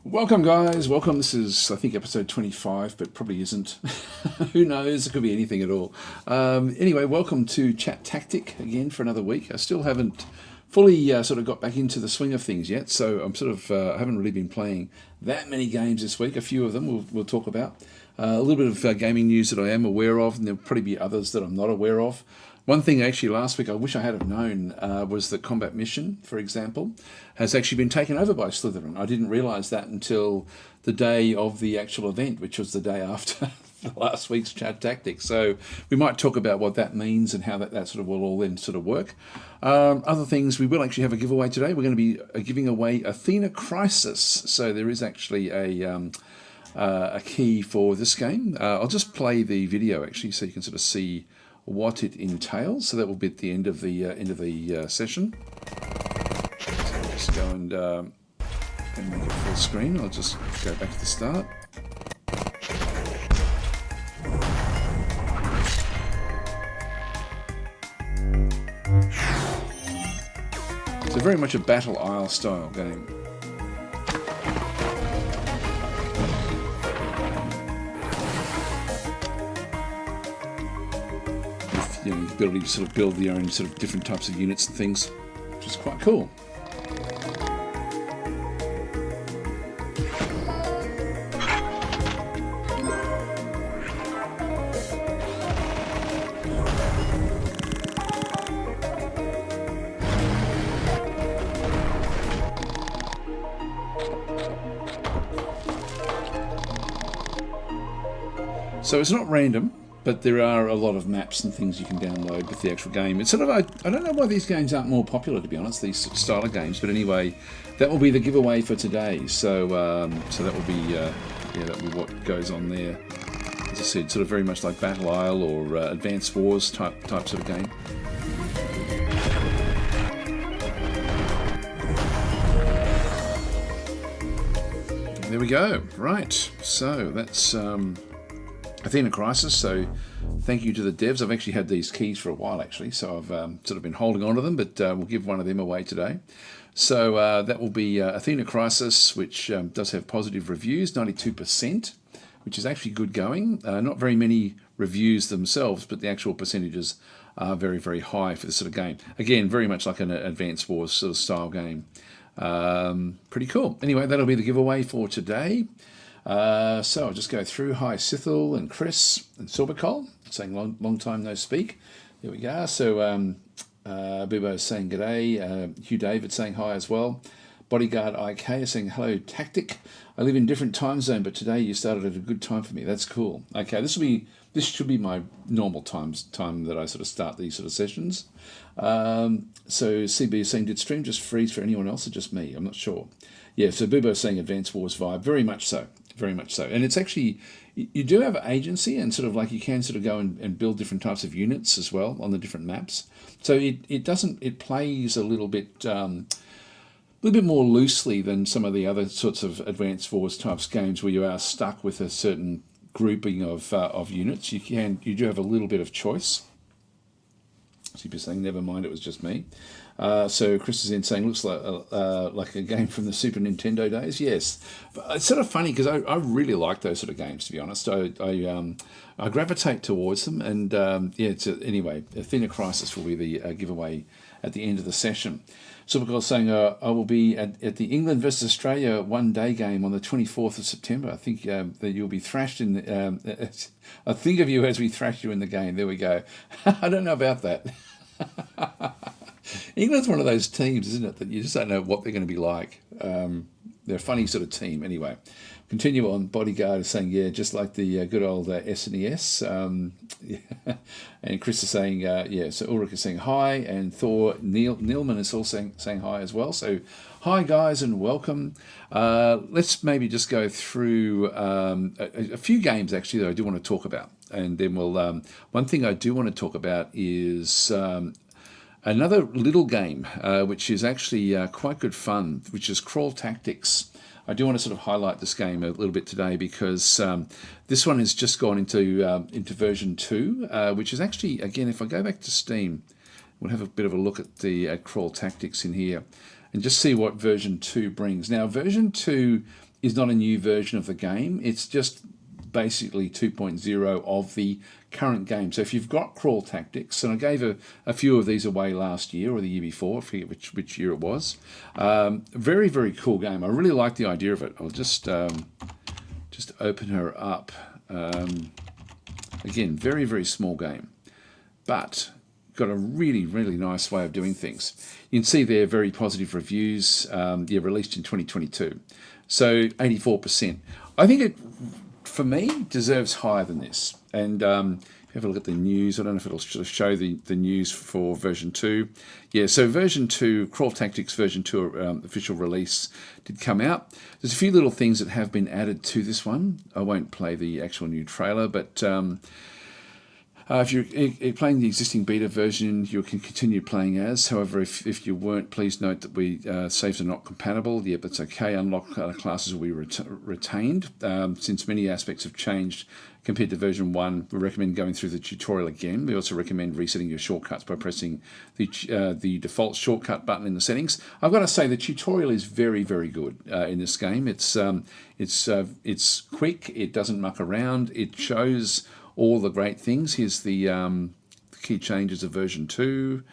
Welcome guys, welcome. This is I think episode 25, but probably isn't. Who knows, it could be anything at all. Anyway, welcome to ChatTactic again for another week. I still haven't fully sort of got back into the swing of things yet, so I'm sort of, I haven't really been playing that many games this week. A few of them we'll talk about. A little bit of gaming news that I am aware of, and there'll probably be others that I'm not aware of. One thing actually last week I wish I had have known was that Combat Mission, for example, has actually been taken over by Slytherin. I didn't realise that until the day of the actual event, which was the day after last week's ChatTactic. So we might talk about what that means and how that sort of will all then sort of work. Other things, we will actually have a giveaway today. We're going to be giving away Athena Crisis. So there is actually a key for this game. I'll just play the video actually so you can sort of see what it entails. So that will be at the end of the session. So I'll just go and make it full screen. I'll just go back to the start. So very much a Battle Isle style game. The ability to sort of build your own sort of different types of units and things, which is quite cool. So it's not random, but there are a lot of maps and things you can download with the actual game. It's sort of, I don't know why these games aren't more popular, to be honest, these style of games. But anyway, that will be the giveaway for today. So so that will be, that will be what goes on there. As I said, sort of very much like Battle Isle or Advanced Wars type sort of game. There we go. Right. So that's Athena Crisis. So thank you to the devs. I've actually had these keys for a while actually, so I've sort of been holding on to them, but we'll give one of them away today. So that will be Athena Crisis, which does have positive reviews, 92%, which is actually good going. Not very many reviews themselves, but the actual percentages are very, very high for this sort of game. Again, very much like an Advanced Wars sort of style game. Pretty cool. Anyway, that'll be the giveaway for today. So I'll just go through. Hi, Sithil and Chris and Sodoku, saying long time no speak. There we go. So Bubo saying g'day. Hugh David saying hi as well. Bodyguard IK is saying hello, Tactic. I live in different time zone, but today you started at a good time for me. That's cool. Okay, this should be my normal time that I sort of start these sort of sessions. So CB is saying, did stream just freeze for anyone else or just me? I'm not sure. Yeah, so Bubo is saying Advanced Wars vibe. Very much so. Very much so. And it's actually, you do have agency and sort of like you can sort of go and build different types of units as well on the different maps. So it plays a little bit more loosely than some of the other sorts of Advanced Wars types games where you are stuck with a certain grouping of units. You do have a little bit of choice. So people saying, never mind, it was just me. So Chris is in saying, looks like a game from the Super Nintendo days. Yes, but it's sort of funny because I really like those sort of games, to be honest. I gravitate towards them, and anyway, Athena Crisis will be the giveaway at the end of the session. Supergirl saying, I will be at the England versus Australia one-day game on the 24th of September. I think that you'll be thrashed in the... I think of you as we thrash you in the game. There we go. I don't know about that. England's one of those teams, isn't it, that you just don't know what they're going to be like. They're a funny sort of team. Anyway, continue on. Bodyguard is saying, yeah, just like the good old SNES. Yeah. And Chris is saying, yeah, so Ulrich is saying hi, and Thor Neilman is also saying hi as well. So hi, guys, and welcome. Let's maybe just go through a few games, actually, that I do want to talk about. And then we'll... one thing I do want to talk about is... another little game, which is actually quite good fun, which is Crawl Tactics. I do want to sort of highlight this game a little bit today because this one has just gone into version 2, which is actually, again, if I go back to Steam, we'll have a bit of a look at the Crawl Tactics in here and just see what version 2 brings. Now, version 2 is not a new version of the game. It's just basically 2.0 of the current game. So if you've got Crawl Tactics, and I gave a few of these away last year or the year before, I forget which year it was. Very, very cool game. I really like the idea of it. I'll just open her up. Again, very, very small game, but got a really, really nice way of doing things. You can see there very positive reviews. Released in 2022. So 84%. I think it, for me, deserves higher than this. And if you have a look at the news, I don't know if it'll show the news for version 2. Yeah, so version 2, Crawl Tactics version 2 official release did come out. There's a few little things that have been added to this one. I won't play the actual new trailer, but if you're playing the existing beta version, you can continue playing as. However, if you weren't, please note that saves are not compatible. Yep, that's okay. Unlock classes will be retained. Since many aspects have changed compared to version 1, we recommend going through the tutorial again. We also recommend resetting your shortcuts by pressing the default shortcut button in the settings. I've got to say the tutorial is very, very good in this game. It's quick. It doesn't muck around. It shows all the great things. Here's the key changes of version 2.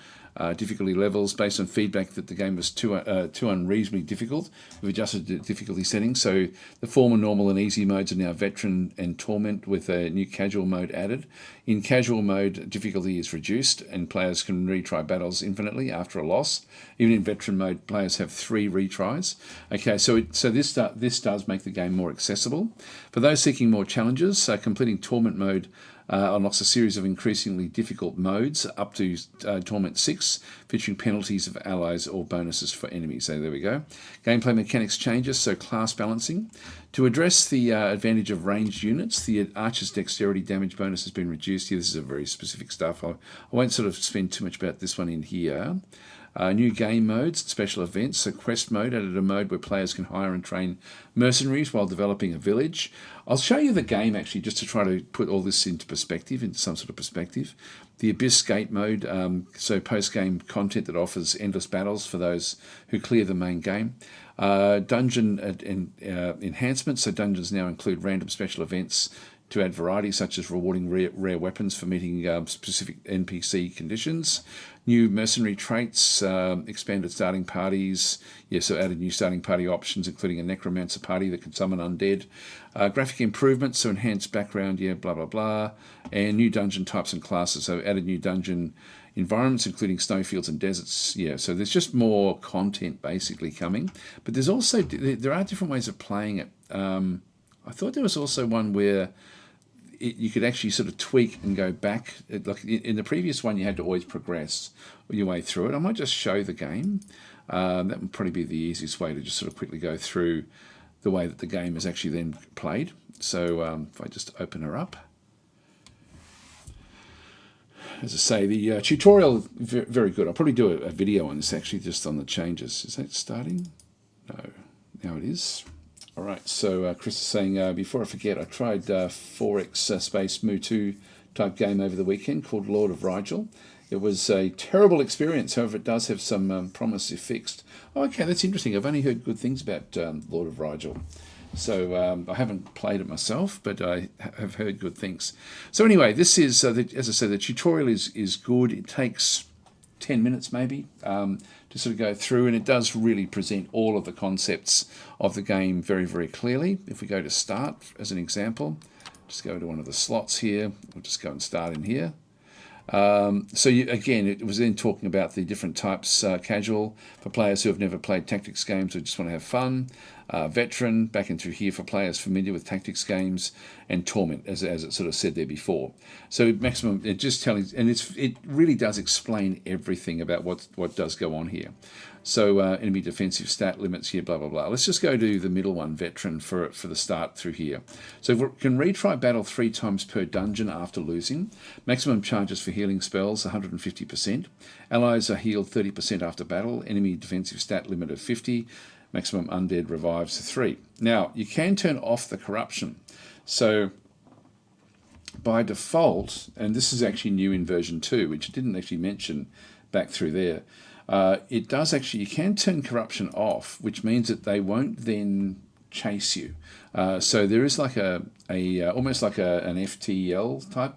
Difficulty levels based on feedback that the game was too unreasonably difficult. We've adjusted the difficulty settings. So the former normal and easy modes are now veteran and torment with a new casual mode added. In casual mode, difficulty is reduced and players can retry battles infinitely after a loss. Even in veteran mode, players have 3 retries. Okay, so this does make the game more accessible. For those seeking more challenges, completing torment mode unlocks a series of increasingly difficult modes up to Torment 6, featuring penalties of allies or bonuses for enemies. So there we go. Gameplay mechanics changes, so class balancing. To address the advantage of ranged units, the Archer's dexterity damage bonus has been reduced here. This is a very specific stuff. I won't sort of spend too much about this one in here. New game modes, special events. So quest mode added a mode where players can hire and train mercenaries while developing a village. I'll show you the game actually just to try to put all this into perspective, into some sort of perspective. The Abyss Gate mode, so post-game content that offers endless battles for those who clear the main game. Dungeon enhancements, so dungeons now include random special events to add variety, such as rewarding rare weapons for meeting specific NPC conditions. New mercenary traits, expanded starting parties. So added new starting party options, including a necromancer party that can summon undead. Graphic improvements, so enhanced background, blah, blah, blah. And new dungeon types and classes, so added new dungeon environments, including snowfields and deserts. So there's just more content basically coming. But there's also, there are different ways of playing it. I thought there was also one where you could actually sort of tweak and go back. Like in the previous one, you had to always progress your way through it. I might just show the game. That would probably be the easiest way to just sort of quickly go through the way that the game is actually then played. So if I just open her up. As I say, the tutorial, very good. I'll probably do a video on this actually, just on the changes. Is that starting? No, now it is. All right, so Chris is saying, before I forget, I tried 4X Space Mu2 type game over the weekend called Lord of Rigel. It was a terrible experience, however it does have some promise if fixed. Oh, okay, that's interesting. I've only heard good things about Lord of Rigel. So I haven't played it myself, but I have heard good things. So anyway, this is, as I said, the tutorial is good. It takes 10 minutes maybe to sort of go through, and it does really present all of the concepts of the game very, very clearly. If we go to start as an example, just go to one of the slots here. We'll just go and start in here. Again, it was then talking about the different types, casual for players who have never played tactics games who just want to have fun, veteran back in through here for players familiar with tactics games, and torment as it sort of said there before. So maximum, it just telling, and it really does explain everything about what does go on here. So enemy defensive stat limits here, blah, blah, blah. Let's just go to the middle one, veteran, for the start through here. So we can retry battle 3 times per dungeon after losing. Maximum charges for healing spells, 150%. Allies are healed 30% after battle. Enemy defensive stat limit of 50. Maximum undead revives to 3. Now, you can turn off the corruption. So by default, and this is actually new in version 2, which I didn't actually mention back through there, it does actually, you can turn corruption off, which means that they won't then chase you. So there is like almost like an FTL type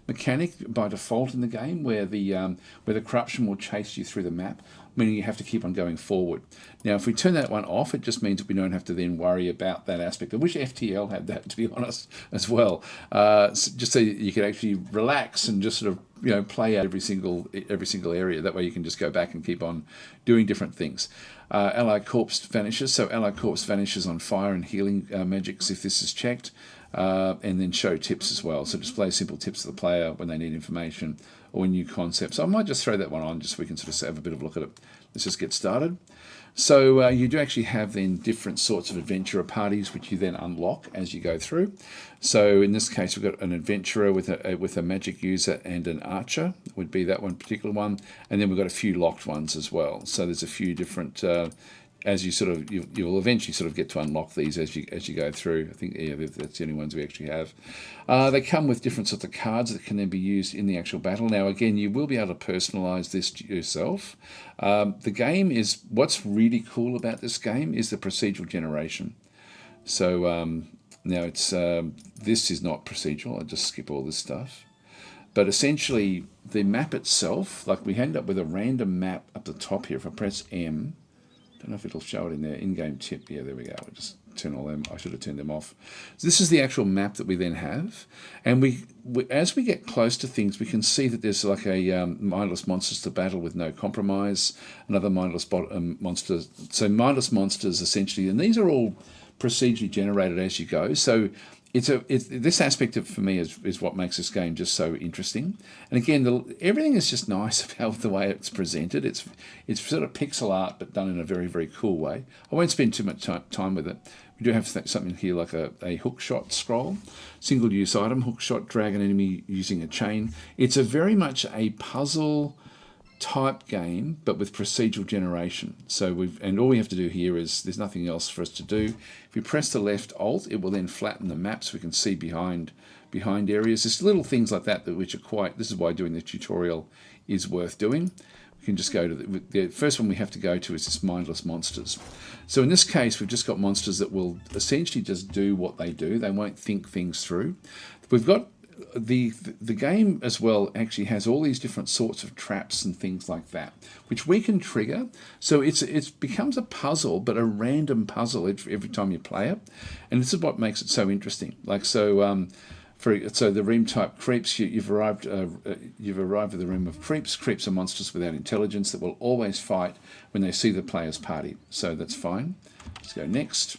mechanic by default in the game, where the corruption will chase you through the map, meaning you have to keep on going forward. Now, if we turn that one off, it just means we don't have to then worry about that aspect. I wish FTL had that, to be honest, as well. Just so you can actually relax and just sort of play out every single area. That way you can just go back and keep on doing different things. Ally Corpse vanishes. So Ally Corpse vanishes on fire and healing magics if this is checked. And then show tips as well. So display simple tips to the player when they need information or new concepts. I might just throw that one on just so we can sort of have a bit of a look at it. Let's just get started. So you do actually have then different sorts of adventurer parties which you then unlock as you go through. So in this case we've got an adventurer with a magic user and an archer, would be that one particular one, and then we've got a few locked ones as well. So there's a few different as you sort of you'll eventually sort of get to unlock these as you go through. I think that's the only ones we actually have. They come with different sorts of cards that can then be used in the actual battle. Now again, you will be able to personalize this yourself. The game is, what's really cool about this game is the procedural generation. So now it's this is not procedural. I'll just skip all this stuff. But essentially the map itself, like we end up with a random map up the top here. If I press M, don't know if it'll show it in there. In-game tip. Yeah, there we go. We'll just turn all them. I should have turned them off. So this is the actual map that we then have. And we as we get close to things, we can see that there's like a mindless monsters to battle with no compromise. Another mindless monster. So mindless monsters essentially, and these are all procedurally generated as you go. So this aspect of, for me, is what makes this game just so interesting. And again, everything is just nice about the way it's presented. It's sort of pixel art, but done in a very, very cool way. I won't spend too much time with it. We do have something here like a hook shot scroll, single use item, hook shot, drag an enemy using a chain. It's a very much a puzzle type game, but with procedural generation. So all we have to do here is, there's nothing else for us to do. If we press the left Alt, it will then flatten the map so we can see behind areas. There's little things like that which are quite, this is why doing the tutorial is worth doing. We can just go to the first one we have to go to is this mindless monsters. So in this case, we've just got monsters that will essentially just do what they do. They won't think things through. We've got the game as well actually has all these different sorts of traps and things like that, which we can trigger. So it becomes a puzzle, but a random puzzle every time you play it, and this is what makes it so interesting. Like so the room type creeps. You've arrived at the room of creeps. Creeps are monsters without intelligence that will always fight when they see the player's party. So that's fine. Let's go next.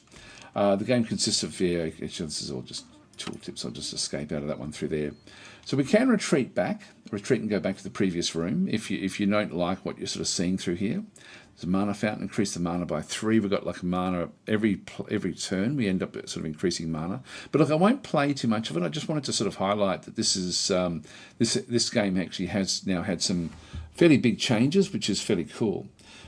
The game consists of this is all just tooltips. I'll just escape out of that one through there. So we can retreat and go back to the previous room if you don't like what you're sort of seeing through here. There's a mana fountain, increase the mana by 3. We've got like a mana every turn. We end up sort of increasing mana. But look, I won't play too much of it. I just wanted to sort of highlight that this is this game actually has now had some fairly big changes, which is fairly cool.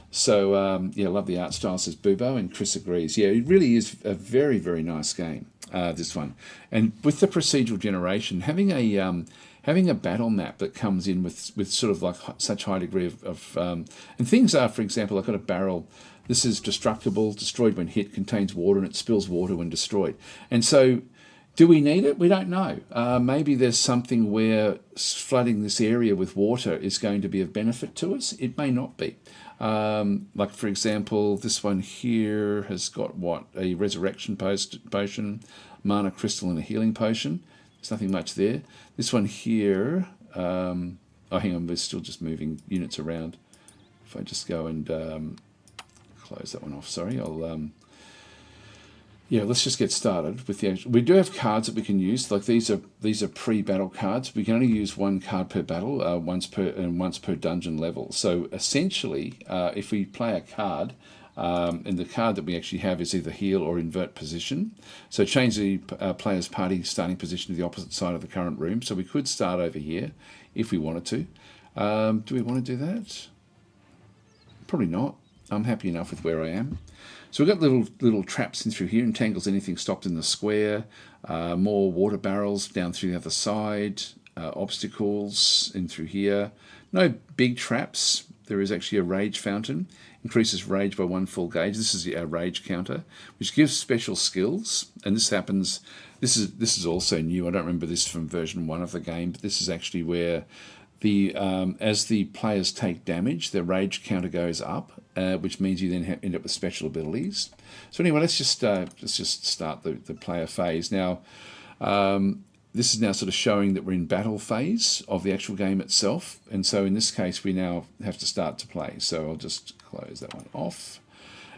So yeah, I love the art style, says Bubo, and Chris agrees. Yeah, it really is a very, very nice game, this one. And with the procedural generation, having a battle map that comes in with sort of like such high degree of and things are, for example, I've got a barrel. This is destructible, destroyed when hit, contains water, and it spills water when destroyed. And so, do we need it? We don't know. Maybe there's something where flooding this area with water is going to be of benefit to us. It may not be. Like, for example, this one here has got what? A resurrection potion, mana crystal, and a healing potion. There's nothing much there. This one here, oh, hang on, we're still just moving units around. If I just go and close that one off, sorry, yeah, let's just get started with the actual. We do have cards that we can use. Like these are pre-battle cards. We can only use one card per battle, once per dungeon level. So essentially, if we play a card, and the card that we actually have is either heal or invert position. So change the player's party starting position to the opposite side of the current room. So we could start over here if we wanted to. Do we want to do that? Probably not. I'm happy enough with where I am. So we've got little traps in through here, entangles anything stopped in the square, more water barrels down through the other side, obstacles in through here. No big traps. There is actually a rage fountain. increases rage by 1 full gauge. This is our rage counter, which gives special skills. And this happens, this is also new. I don't remember this from version 1 of the game, but this is actually where the as the players take damage, their rage counter goes up, which means you then end up with special abilities. So anyway, let's just start the player phase now. This is now sort of showing that we're in battle phase of the actual game itself, and so in this case we now have to start to play. So I'll just close that one off,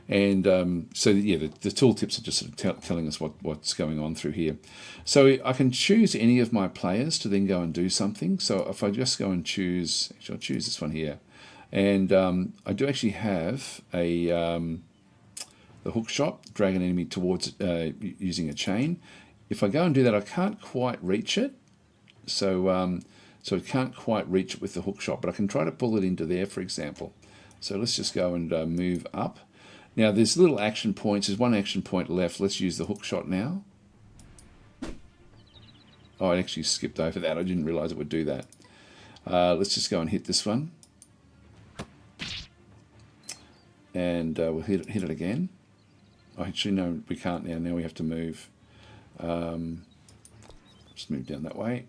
and so yeah, the tooltips are just sort of telling us what's going on through here. So I can choose any of my players to then go and do something. So if I just go and choose, actually I'll choose this one here, and I do actually have a the hook shot, drag an enemy towards using a chain. If I go and do that, I can't quite reach it, so so I can't quite reach it with the hook shot, but I can try to pull it into there, for example. So let's just go and move up. Now there's little action points. There's one action point left. Let's use the hook shot now. Oh, I actually skipped over that. I didn't realize it would do that. Let's just go and hit this one, and we'll hit it again. Oh, actually, no, we can't now. Now we have to move. Just move down that way,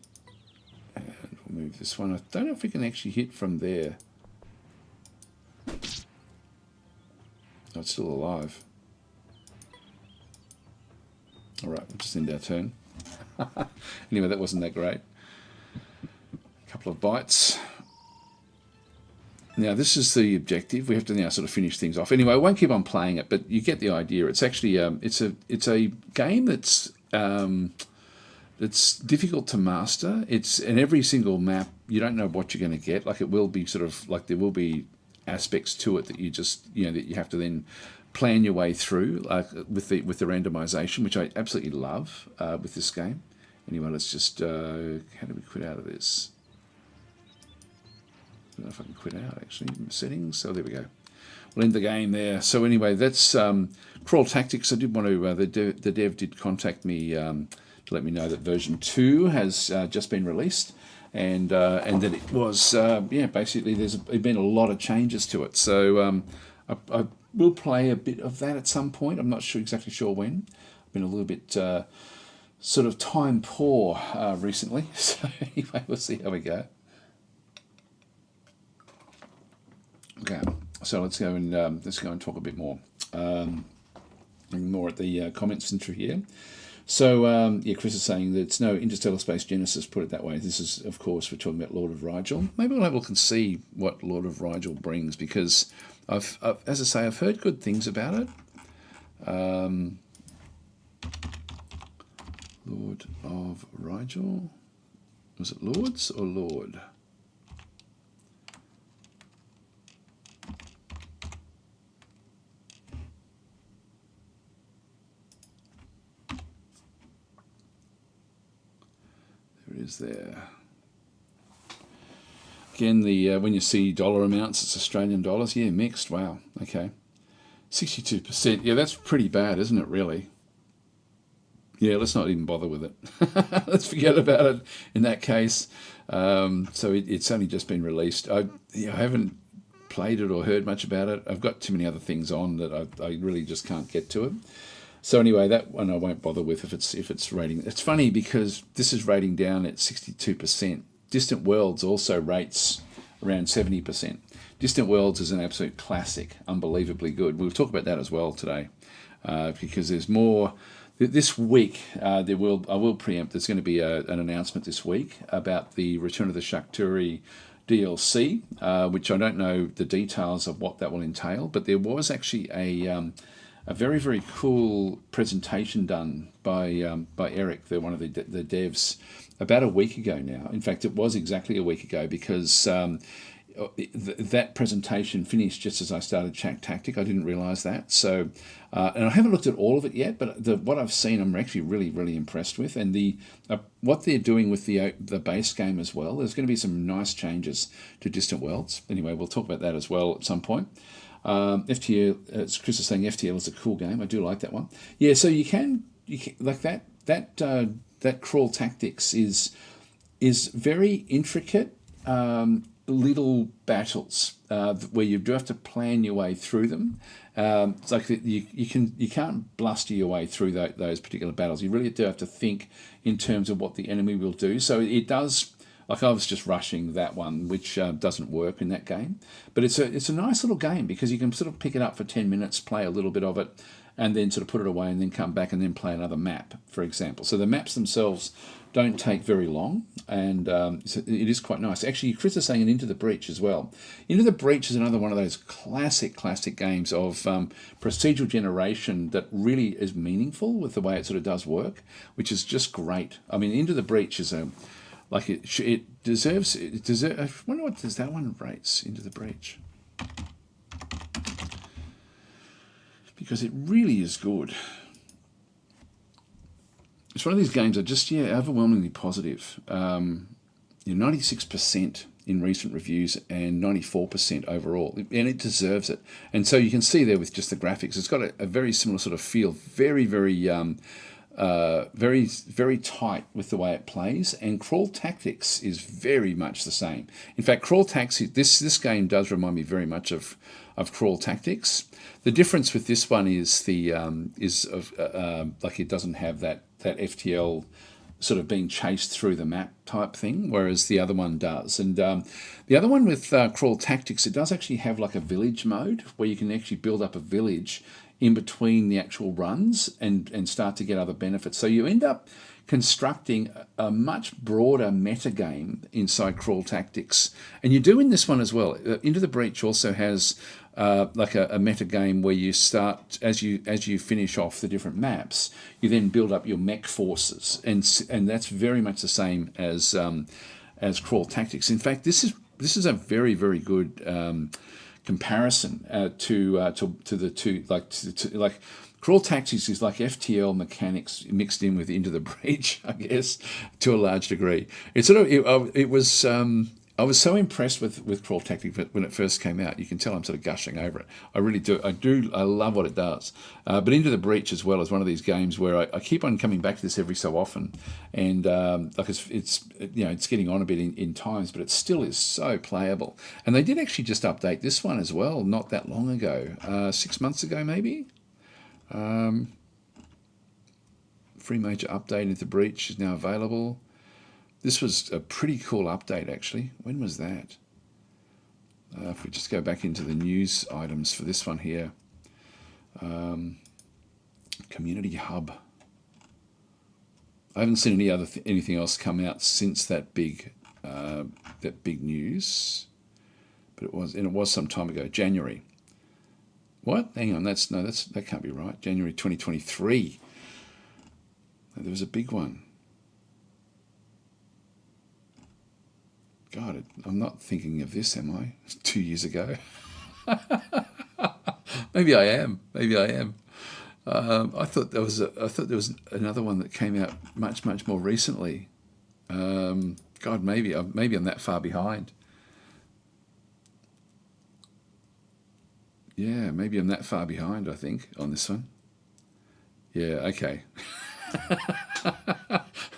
and we'll move this one. I don't know if we can actually hit from there. Oh, it's still alive. All right, we'll just end our turn. Anyway, that wasn't that great. A couple of bites. Now this is the objective. We have to now sort of finish things off. Anyway, I won't keep on playing it, but you get the idea. It's actually it's a game that's it's difficult to master. It's in every single map. You don't know what you're going to get. Like it will be sort of like there will be aspects to it that you just that you have to then plan your way through, like with the randomization, which I absolutely love with this game. Anyway, let's just how do we quit out of this? I don't know if I can quit out actually. Settings. So there we go. We'll end the game there. So anyway, that's Crawl Tactics. I did want to. The dev did contact me to let me know that version 2 has just been released, and that it was basically there's been a lot of changes to it. So I will play a bit of that at some point. I'm not exactly sure when. I've been a little bit sort of time poor recently. So anyway, we'll see how we go. Okay, so let's go and talk a bit more. More at the comments through here. So yeah, Chris is saying that it's no Interstellar Space Genesis. Put it that way. This is, of course, we're talking about Lord of Rigel. Maybe we'll have a look and see what Lord of Rigel brings, because I've as I say, I've heard good things about it. Lord of Rigel. Was it Lords or Lord? Is there again the when you see dollar amounts, it's Australian dollars. Yeah, mixed. Wow. Okay, 62%. Yeah, that's pretty bad, isn't it? Really. Yeah, let's not even bother with it. Let's forget about it in that case. So it's only just been released. I haven't played it or heard much about it. I've got too many other things on that I really just can't get to it. So anyway, that one I won't bother with if it's rating. It's funny because this is rating down at 62%. Distant Worlds also rates around 70%. Distant Worlds is an absolute classic, unbelievably good. We'll talk about that as well today, because there's more. This week, I will preempt. There's going to be an announcement this week about the Return of the Shakturi DLC, which I don't know the details of what that will entail, but there was actually a very, very cool presentation done by Eric, one of the devs, about a week ago now. In fact, it was exactly a week ago, because that presentation finished just as I started ChatTactic. I didn't realise that. So, and I haven't looked at all of it yet, but what I've seen, I'm actually really, really impressed with. And what they're doing with the base game as well. There's going to be some nice changes to Distant Worlds. Anyway, we'll talk about that as well at some point. FTL, as Chris is saying, FTL is a cool game. I do like that one. Yeah, so you can like that Crawl Tactics is very intricate. little battles where you do have to plan your way through them. It's like you can't bluster your way through those particular battles. You really do have to think in terms of what the enemy will do. So it does. Like I was just rushing that one, which doesn't work in that game. But it's a nice little game because you can sort of pick it up for 10 minutes, play a little bit of it, and then sort of put it away and then come back and then play another map, for example. So the maps themselves don't take very long, and so it is quite nice. Actually, Chris is saying Into the Breach as well. Into the Breach is another one of those classic games of procedural generation that really is meaningful with the way it sort of does work, which is just great. I mean, Into the Breach is it deserves. I wonder what does that one rates, Into the Breach, because it really is good. It's one of these games that just, overwhelmingly positive. 96% in recent reviews and 94% overall, and it deserves it. And so you can see there with just the graphics, it's got a very similar sort of feel, very, very, very tight with the way it plays. And Crawl Tactics is very much the same. In fact, Crawl Tactics, this game does remind me very much of Crawl Tactics. The difference with this one is like it doesn't have that FTL sort of being chased through the map type thing, whereas the other one does. And the other one with Crawl Tactics, it does actually have like a village mode where you can actually build up a village in between the actual runs and start to get other benefits. So you end up constructing a much broader meta game inside Crawl Tactics. And you do in this one as well. Into the Breach also has like a meta game where you start, as you finish off the different maps, you then build up your mech forces, and that's very much the same as Crawl Tactics. In fact, this is a very, very good comparison to the two. Like Crawl Tactics is like FTL mechanics mixed in with Into the Breach, I guess, to a large degree. It's sort of it was. I was so impressed with Crawl Tactic when it first came out. You can tell I'm sort of gushing over it. I really do. I love what it does. But Into the Breach as well is one of these games where I keep on coming back to this every so often, and like it's getting on a bit in times, but it still is so playable. And they did actually just update this one as well not that long ago, 6 months ago maybe. Free major update. Into the Breach is now available. This was a pretty cool update, actually. When was that? If we just go back into the news items for this one here. Community Hub. I haven't seen anything else come out since that big news. But it was some time ago, January. What? Hang on, that can't be right. January 2023. There was a big one. God, I'm not thinking of this, am I? 2 years ago. Maybe I am. I thought there was another one that came out much more recently. God, maybe I'm that far behind. Yeah, maybe I'm that far behind, I think, on this one. Yeah, okay.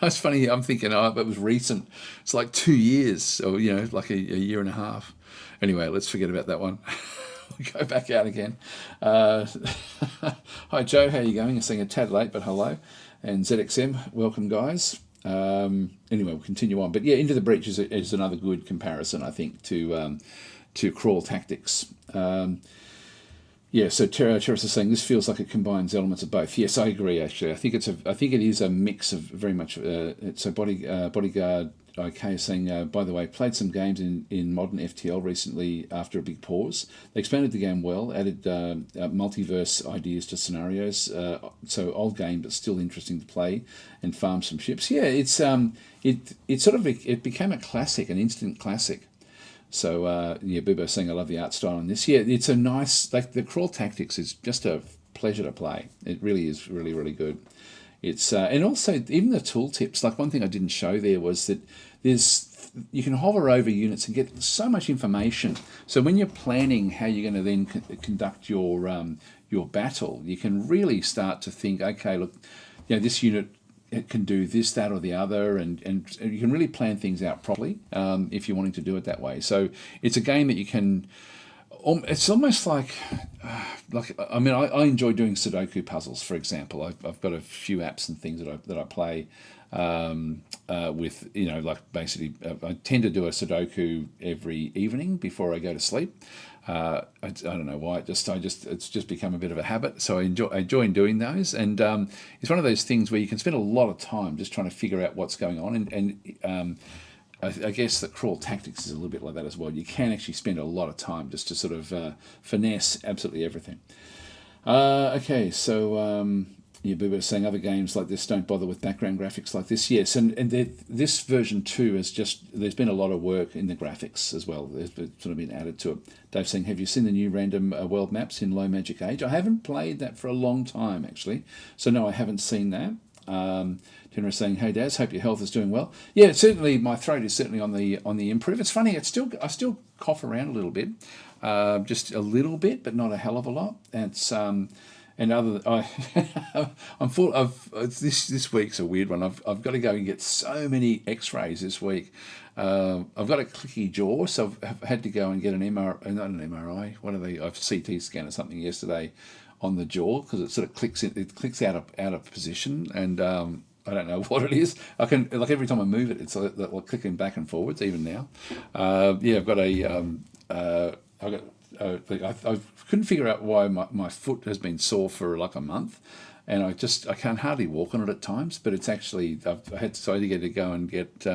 That's funny. I'm thinking, it was recent. It's like 2 years, or like a year and a half. Anyway, let's forget about that one. We'll go back out again. Hi Joe, how are you going? I'm saying a tad late, but hello. And ZXM, welcome guys. Anyway, we'll continue on. But yeah, Into the Breach is another good comparison, I think, to Crawl Tactics. Yeah, so Terrace is saying this feels like it combines elements of both. Yes, I agree. Actually, I think it is a mix of very much. So Bodyguard OK is saying, by the way, played some games in modern FTL recently after a big pause. They expanded the game well, added multiverse ideas to scenarios. So old game, but still interesting to play and farm some ships. Yeah, it became a classic, an instant classic. So, Bibo saying, I love the art style on this. Yeah, it's a nice, like the Crawl Tactics is just a pleasure to play. It really is really, really good. It's and also, even the tooltips, like one thing I didn't show there was that you can hover over units and get so much information. So when you're planning how you're going to then conduct your battle, you can really start to think, okay, look, this unit it can do this, that, or the other, and you can really plan things out properly if you're wanting to do it that way. So it's a game that you can. It's almost like I mean, I enjoy doing Sodoku puzzles, for example. I've got a few apps and things that I play with, like basically I tend to do a Sodoku every evening before I go to sleep. I don't know why. It's just become a bit of a habit. So I enjoy doing those, and it's one of those things where you can spend a lot of time just trying to figure out what's going on, and I guess that Crawl Tactics is a little bit like that as well. You can actually spend a lot of time just to sort of finesse absolutely everything. Okay, so yeah, Boo was saying other games like this don't bother with background graphics like this. Yes, and this version 2 is there's been a lot of work in the graphics as well. There's sort of been added to it. Dave's saying, have you seen the new random world maps in Low Magic Age? I haven't played that for a long time, actually. So no, I haven't seen that. Jenna is saying, hey Daz, hope your health is doing well. Yeah, certainly my throat is certainly on the improve. It's funny, I still cough around a little bit, just a little bit, but not a hell of a lot. It's and other I'm full of this week's a weird one. I've got to go and get so many X-rays this week. I've got a clicky jaw, so I've had to go and get an MRI, one of the CT scan or something yesterday on the jaw, because it sort of clicks out of position, and I don't know what it is. I can, like, every time I move it, it's like clicking back and forwards. Even now, yeah, I've got I couldn't figure out why my foot has been sore for like a month, and I can't hardly walk on it at times. But it's actually I had to go and get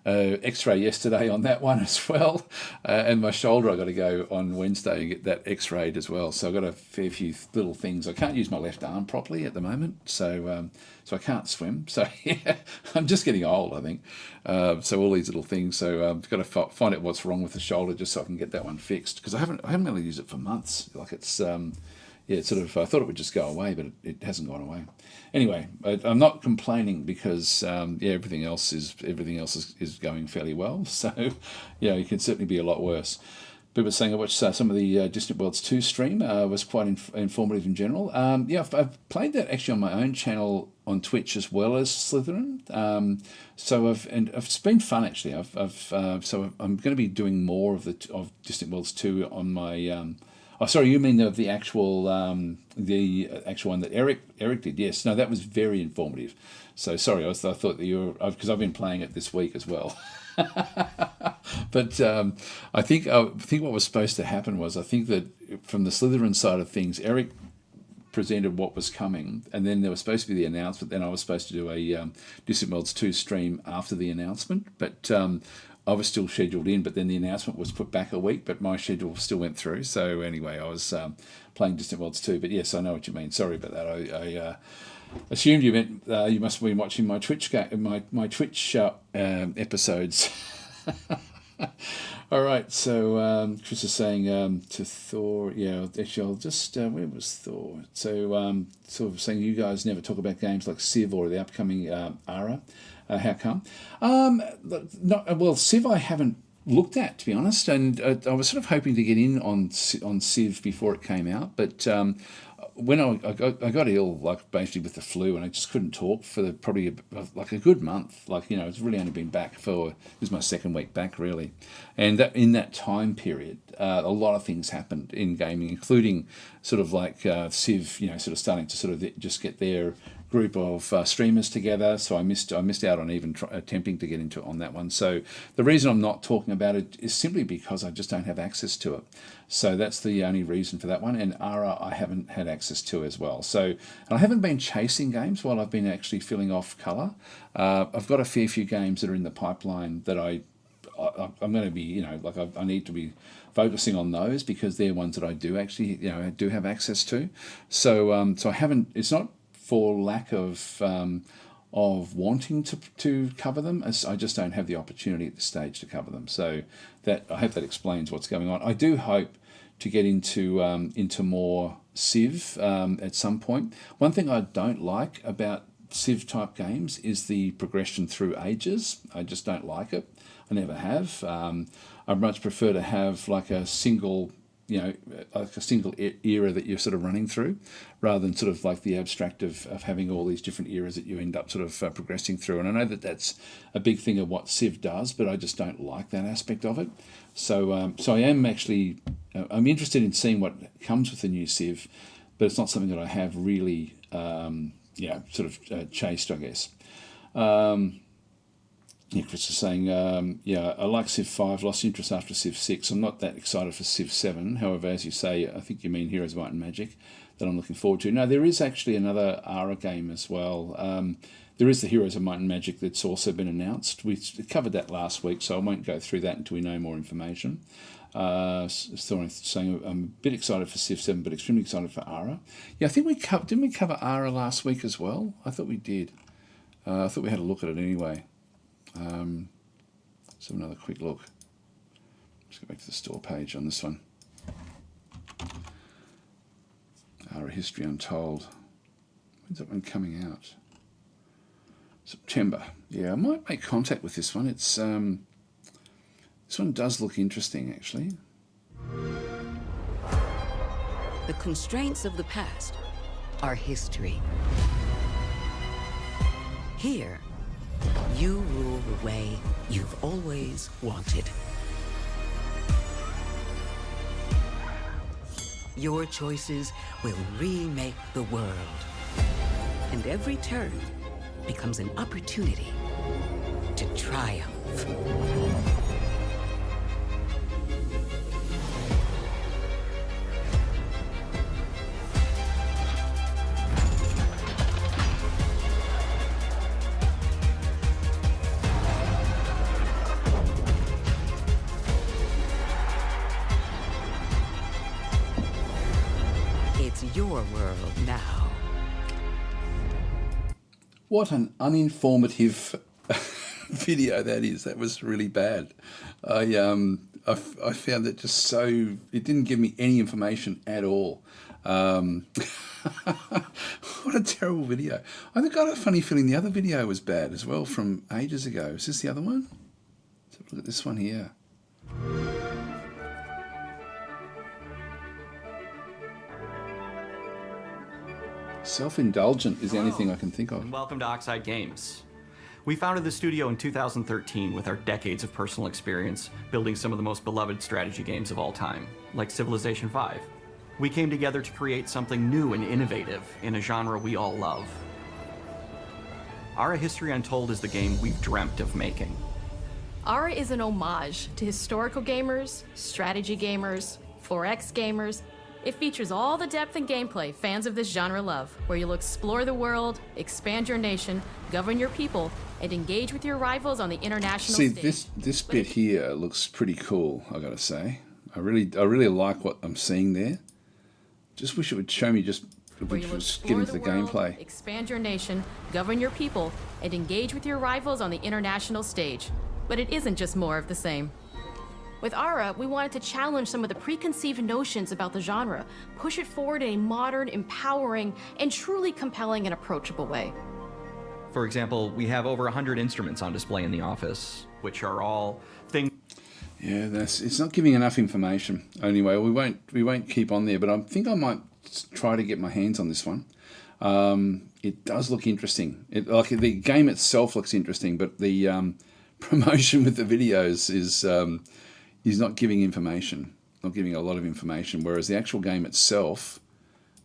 X-ray yesterday on that one as well, and my shoulder I got to go on Wednesday and get that X-rayed as well. So I've got a fair few little things. I can't use my left arm properly at the moment, so I can't swim. So yeah, I'm just getting old, I think. So all these little things. So I've got to find out what's wrong with the shoulder just so I can get that one fixed, because I haven't really used it for months. Like it's yeah, it's sort of, I thought it would just go away, but it hasn't gone away. Anyway, I'm not complaining because yeah, everything else is going fairly well. So yeah, it can certainly be a lot worse. People saying I watched some of the Distant Worlds 2 stream. Was quite informative in general. Yeah, I've played that actually on my own channel on Twitch as well as Slytherin. So it's been fun actually. So I'm going to be doing more of Distant Worlds 2 on my. Oh, sorry, you mean of the actual one that Eric did? Yes, no, that was very informative. So sorry, I thought that you were, because I've been playing it this week as well. But I think what was supposed to happen was, I think that from the Slytherin side of things, Eric presented what was coming, and then there was supposed to be the announcement. Then I was supposed to do a Distant Worlds 2 stream after the announcement, but I was still scheduled in, but then the announcement was put back a week, but my schedule still went through. So anyway, I was playing Distant Worlds 2, but yes, I know what you mean. Sorry about that. I assumed you meant you must have been watching my Twitch my Twitch episodes. All right, so Chris is saying to Thor, yeah, actually I'll just, where was Thor? So sort of saying you guys never talk about games like Civ or the upcoming ARA. How come? Well, Civ I haven't looked at, to be honest, and I was sort of hoping to get in on Civ before it came out, but when I got ill, like basically with the flu, and I just couldn't talk for probably a good month. Like, it's really only been back this is my second week back really, and in that time period, a lot of things happened in gaming, including sort of like Civ, sort of starting to sort of just get their group of streamers together, so I missed out on even attempting to get into it on that one. So the reason I'm not talking about it is simply because I just don't have access to it. So that's the only reason for that one. And ARA I haven't had access to as well. So, and I haven't been chasing games while I've been actually filling off colour. I've got a fair few games that are in the pipeline that I'm going to be, I need to be focusing on those, because they're ones that I do actually, I do have access to. So, so I haven't. It's not for lack of wanting to cover them, as I just don't have the opportunity at this stage to cover them. So that, I hope that explains what's going on. I do hope to get into more Civ at some point. One thing I don't like about Civ type games is the progression through ages. I just don't like it. I never have. I much prefer to have like a single like a single era that you're sort of running through, rather than sort of like the abstract of having all these different eras that you end up sort of progressing through. And I know that that's a big thing of what Civ does, but I just don't like that aspect of it. So I am actually, I'm interested in seeing what comes with the new Civ, but it's not something that I have really, chased, I guess. Chris is saying, I like Civ 5, lost interest after Civ 6. I'm not that excited for Civ 7. However, as you say, I think you mean Heroes of Might and Magic that I'm looking forward to. Now, there is actually another ARA game as well. There is the Heroes of Might and Magic that's also been announced. We covered that last week, so I won't go through that until we know more information. Saying I'm a bit excited for Civ 7, but extremely excited for ARA. Yeah, I think didn't we cover ARA last week as well? I thought we did. I thought we had a look at it anyway. Let's have another quick look. Let's go back to the store page on this one. ARA History Untold. When's that one coming out? September. Yeah, I might make contact with this one. It's this one does look interesting, actually. The constraints of the past are history. Here, you rule the way you've always wanted. Your choices will remake the world. And every turn becomes an opportunity to triumph. Your world now. What an uninformative video that is. That was really bad. I found that just so, it didn't give me any information at all. What a terrible video. I got a funny feeling the other video was bad as well from ages ago. Is this the other one? Let's have a look at this one here. Self-indulgent is the only thing I can think of. And welcome to Oxide Games. We founded the studio in 2013 with our decades of personal experience building some of the most beloved strategy games of all time, like Civilization V. We came together to create something new and innovative in a genre we all love. ARA History Untold is the game we've dreamt of making. ARA is an homage to historical gamers, strategy gamers, 4X gamers. It features all the depth and gameplay fans of this genre love, where you'll explore the world, expand your nation, govern your people, and engage with your rivals on the international stage. See, this bit here looks pretty cool, I gotta say. I really like what I'm seeing there. Just wish it would show me just get into the gameplay. Expand your nation, govern your people, and engage with your rivals on the international stage. But it isn't just more of the same. With ARA, we wanted to challenge some of the preconceived notions about the genre, push it forward in a modern, empowering, and truly compelling and approachable way. For example, we have over 100 instruments on display in the office, which are all things... Yeah, it's not giving enough information. Anyway, we won't keep on there, but I think I might try to get my hands on this one. It does look interesting. Like the game itself looks interesting, but the promotion with the videos is not giving information, not giving a lot of information. Whereas the actual game itself,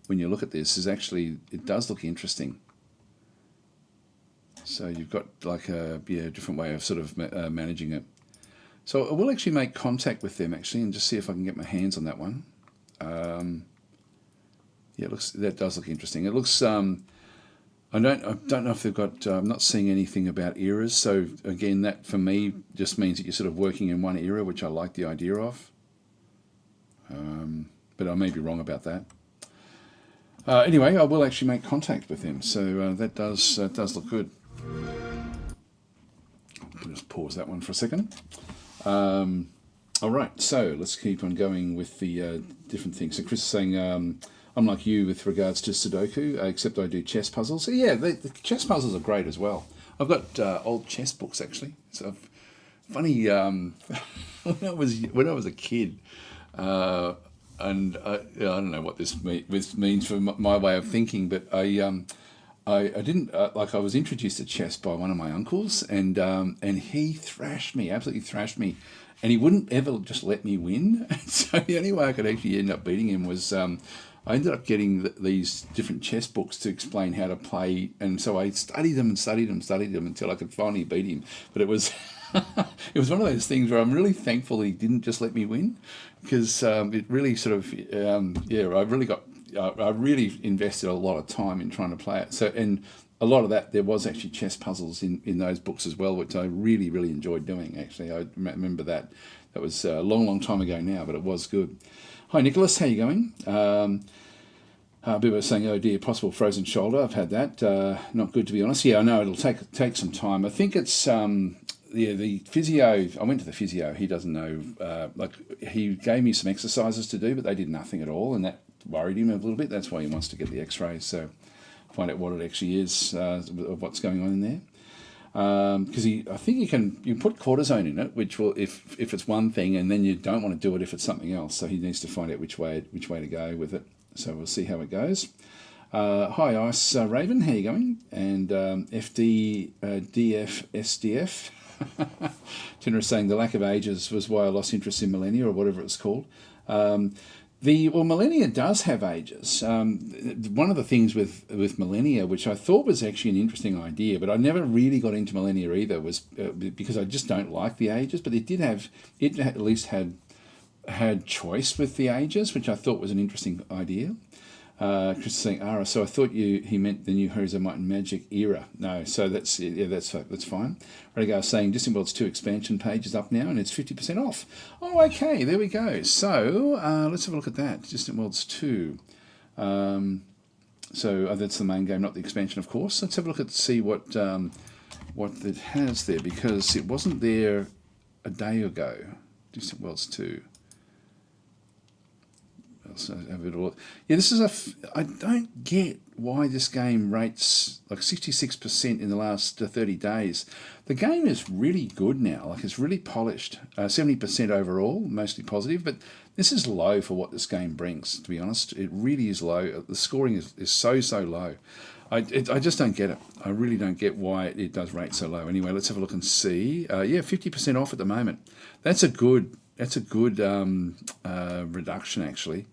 when you look at this, it does look interesting. So you've got like a different way of sort of managing it. So I will actually make contact with them actually and just see if I can get my hands on that one. Yeah, that does look interesting. It looks. I don't know if they've got. I'm not seeing anything about eras. So again, that for me just means that you're sort of working in one era, which I like the idea of. But I may be wrong about that. Anyway, I will actually make contact with them. So that does look good. I'll just pause that one for a second. All right, so let's keep on going with the different things. So Chris is saying, I'm like you with regards to Sodoku, except I do chess puzzles. So yeah, the chess puzzles are great as well. I've got old chess books actually. So funny, when I was a kid, I don't know what this means for my way of thinking, but I didn't like. I was introduced to chess by one of my uncles, and he thrashed me, absolutely thrashed me, and he wouldn't ever just let me win. So the only way I could actually end up beating him was I ended up getting these different chess books to explain how to play, and so I studied them until I could finally beat him. But it was it was one of those things where I'm really thankful he didn't just let me win, because it really sort of I really invested a lot of time in trying to play it. So, and a lot of that, there was actually chess puzzles in those books as well, which I really, really enjoyed doing, actually. I remember that. That was a long, long time ago now, but it was good. Hi, Nicholas. How you going? People saying, oh dear, possible frozen shoulder. I've had that. Not good, to be honest. Yeah, I know. It'll take some time. I think it's... the physio, I went to the physio. He doesn't know. He gave me some exercises to do, but they did nothing at all, and that worried him a little bit. That's why he wants to get the x-rays, so find out what it actually is, of what's going on in there. Because I think you can put cortisone in it, which will, if it's one thing, and then you don't want to do it if it's something else. So he needs to find out which way to go with it. So we'll see how it goes. Hi, Ice Raven, how you going? And FD DF SDF. Tenor is saying the lack of ages was why I lost interest in Millennia, or whatever it's called. Millennia does have ages. One of the things with Millennia, which I thought was actually an interesting idea, but I never really got into Millennia either, was because I just don't like the ages. But it at least had choice with the ages, which I thought was an interesting idea. Chris is saying ARA, so I thought he meant the new Horizon Might and Magic era. No, so that's fine. Rigel is saying Distant Worlds 2 expansion page is up now and it's 50% off. Oh, okay, there we go. So let's have a look at that. Distant Worlds 2. So that's the main game, not the expansion, of course. Let's have a look at see what it has there, because it wasn't there a day ago. Distant Worlds 2. So have it all. Yeah, this is I don't get why this game rates like 66% in the last 30 days. The game is really good now. Like, it's really polished. 70% overall, mostly positive, but this is low for what this game brings, to be honest. It really is low. The scoring is so low. I just don't get it. I really don't get why it does rate so low. Anyway, let's have a look and see. Yeah, 50% off at the moment. That's a good reduction, actually.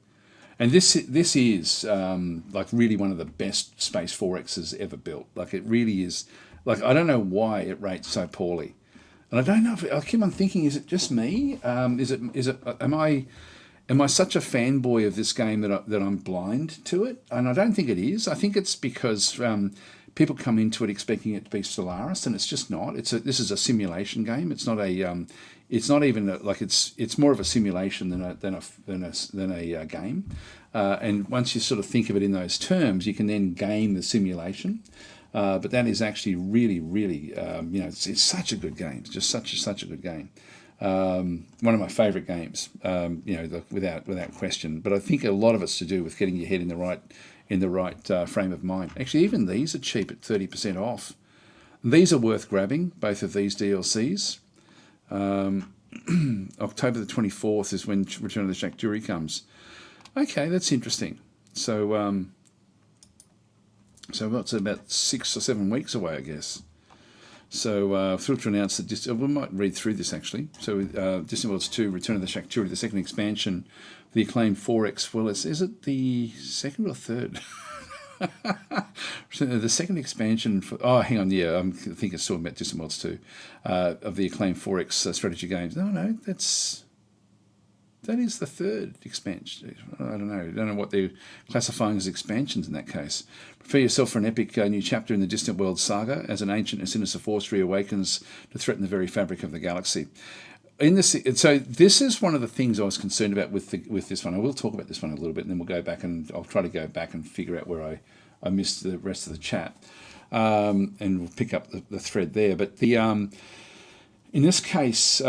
And this is like really one of the best Space 4Xs ever built. Like, it really is. Like, I don't know why it rates so poorly, and I don't know if I keep on thinking, is it just me? Am I such a fanboy of this game that I'm blind to it? And I don't think it is. I think it's because people come into it expecting it to be Solaris, and it's just not. This is a simulation game. It's not a. It's not even it's more of a simulation than a game. And once you sort of think of it in those terms, you can then game the simulation. But that is actually really, really, it's such a good game. It's just such a good game. One of my favourite games, without question. But I think a lot of it's to do with getting your head in the right frame of mind. Actually, even these are cheap at 30% off. These are worth grabbing, both of these DLCs. October the 24th is when Return of the Shaq Jury comes. Okay, that's interesting. So it's about 6 or 7 weeks away, I guess. So thrilled to announce that we might read through this actually. So Distant Worlds 2, Return of the Shaq Jury, the second expansion, the acclaimed 4X. Well, is it the second or third? The second expansion for... Oh, hang on, yeah, I think it's talking about Distant Worlds 2, of the acclaimed 4X strategy games. No, that is the third expansion. I don't know what they're classifying as expansions in that case. Prepare yourself for an epic new chapter in the Distant Worlds saga as an ancient and sinister force reawakens to threaten the very fabric of the galaxy. So this is one of the things I was concerned about with this one. I will talk about this one a little bit, and then we'll go back and I'll try to go back and figure out where I missed the rest of the chat, and we'll pick up the thread there. But in this case, it's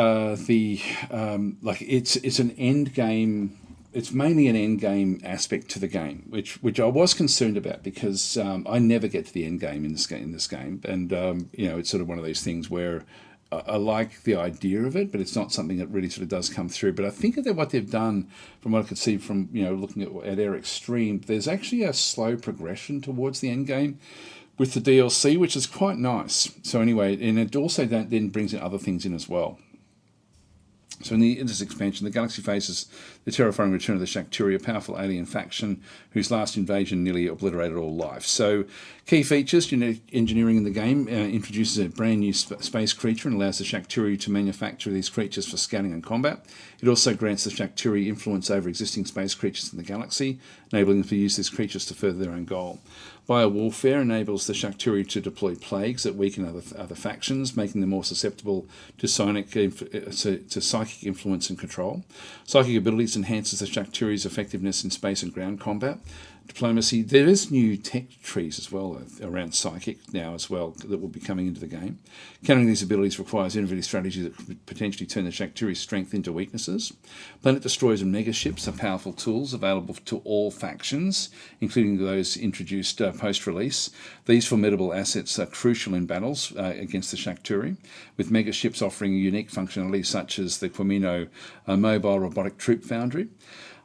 an end game. It's mainly an end game aspect to the game, which I was concerned about, because I never get to the end game in this game, and it's sort of one of those things where I like the idea of it, but it's not something that really sort of does come through. But I think that what they've done, from what I could see from looking at ARA Extreme, there's actually a slow progression towards the end game with the DLC, which is quite nice. So anyway, and it also then brings in other things in as well. So in this expansion, the galaxy faces the terrifying return of the Shakturi, a powerful alien faction whose last invasion nearly obliterated all life. So key features: genetic engineering in the game introduces a brand new space creature and allows the Shakturi to manufacture these creatures for scouting and combat. It also grants the Shakturi influence over existing space creatures in the galaxy, enabling them to use these creatures to further their own goal. Biowarfare enables the Shakturi to deploy plagues that weaken other factions, making them more susceptible to psychic influence and control. Psychic abilities enhances the Shakturi's effectiveness in space and ground combat. Diplomacy, there is new tech trees as well around psychic now as well that will be coming into the game. Countering these abilities requires innovative strategies that could potentially turn the Shakturi's strength into weaknesses. Planet destroyers and megaships are powerful tools available to all factions, including those introduced post-release. These formidable assets are crucial in battles against the Shakturi, with megaships offering unique functionality such as the Quimino mobile robotic troop foundry.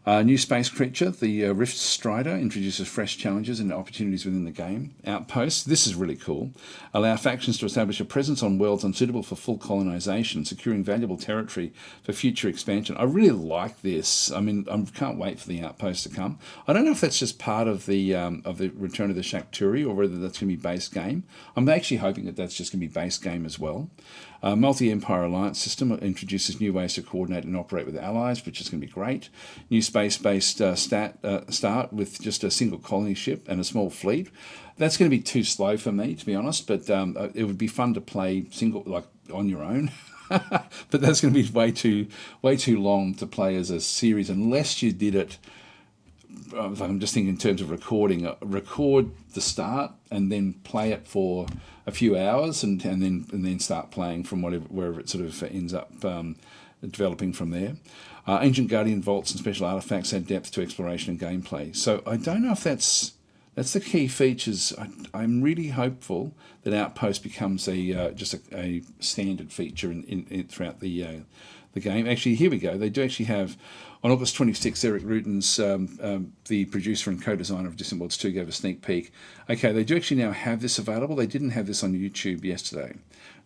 New space creature, the Rift Strider, introduces fresh challenges and opportunities within the game. Outposts, this is really cool, allow factions to establish a presence on worlds unsuitable for full colonization, securing valuable territory for future expansion. I really like this. I mean, I can't wait for the outposts to come. I don't know if that's just part of the return of the Shakturi or whether that's going to be base game. I'm actually hoping that that's just going to be base game as well. Multi-Empire Alliance system introduces new ways to coordinate and operate with allies, which is going to be great. New space-based start with just a single colony ship and a small fleet. That's going to be too slow for me, to be honest, but it would be fun to play single, like on your own. But that's going to be way too long to play as a series unless you did it. I'm just thinking in terms of recording. Record the start and then play it for a few hours, and then start playing from wherever it sort of ends up developing from there. Ancient Guardian vaults and special artifacts add depth to exploration and gameplay. So I don't know if that's the key features. I'm really hopeful that Outpost becomes just a standard feature in throughout the game. Actually, here we go. They do actually have, on August 26th, Eric Rutan's, the producer and co-designer of Distant Worlds 2, gave a sneak peek. Okay, they do actually now have this available. They didn't have this on YouTube yesterday.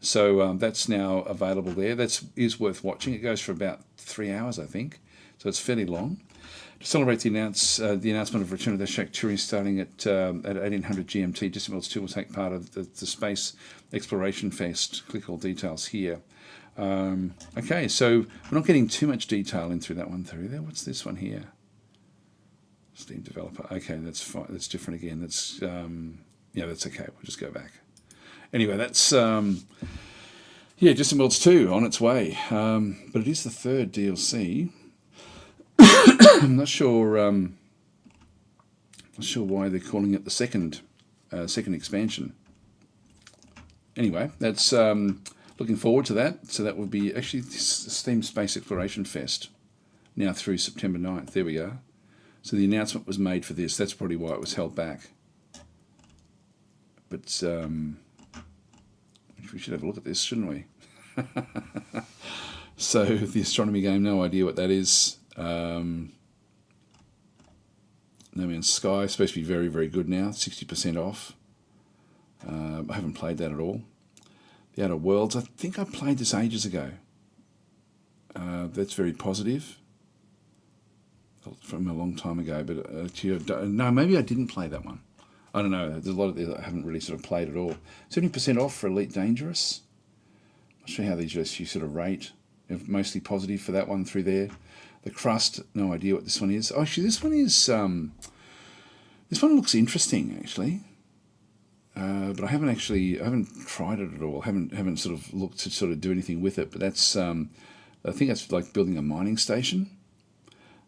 So that's now available there. That is worth watching. It goes for about 3 hours, I think. So it's fairly long. To celebrate the announcement of Return of the Shakturi starting at 1800 GMT, Distant Worlds 2 will take part of the Space Exploration Fest. Click all details here. Okay, so we're not getting too much detail in through that one through there. What's this one here? Steam developer. Okay, that's fine. That's different again. That's that's okay. We'll just go back. Anyway, that's Distant Worlds 2 on its way. But it is the third DLC. I'm not sure why they're calling it the second expansion. Anyway, that's looking forward to that. So that would be actually Steam Space Exploration Fest now through September 9th. There we go. So the announcement was made for this. That's probably why it was held back. But we should have a look at this, shouldn't we? So the astronomy game, no idea what that is. No Man's Sky, supposed to be very, very good now, 60% off. I haven't played that at all. The Outer Worlds, I think I played this ages ago. That's very positive. From a long time ago, but no, maybe I didn't play that one. I don't know. There's a lot of these I haven't really sort of played at all. 70% off for Elite Dangerous. Not sure how these you sort of rate. Mostly positive for that one through there. The Crust, no idea what this one is. Oh, actually, this one is. This one looks interesting, actually. But I haven't tried it at all. Haven't sort of looked to sort of do anything with it. But that's. I think that's like building a mining station.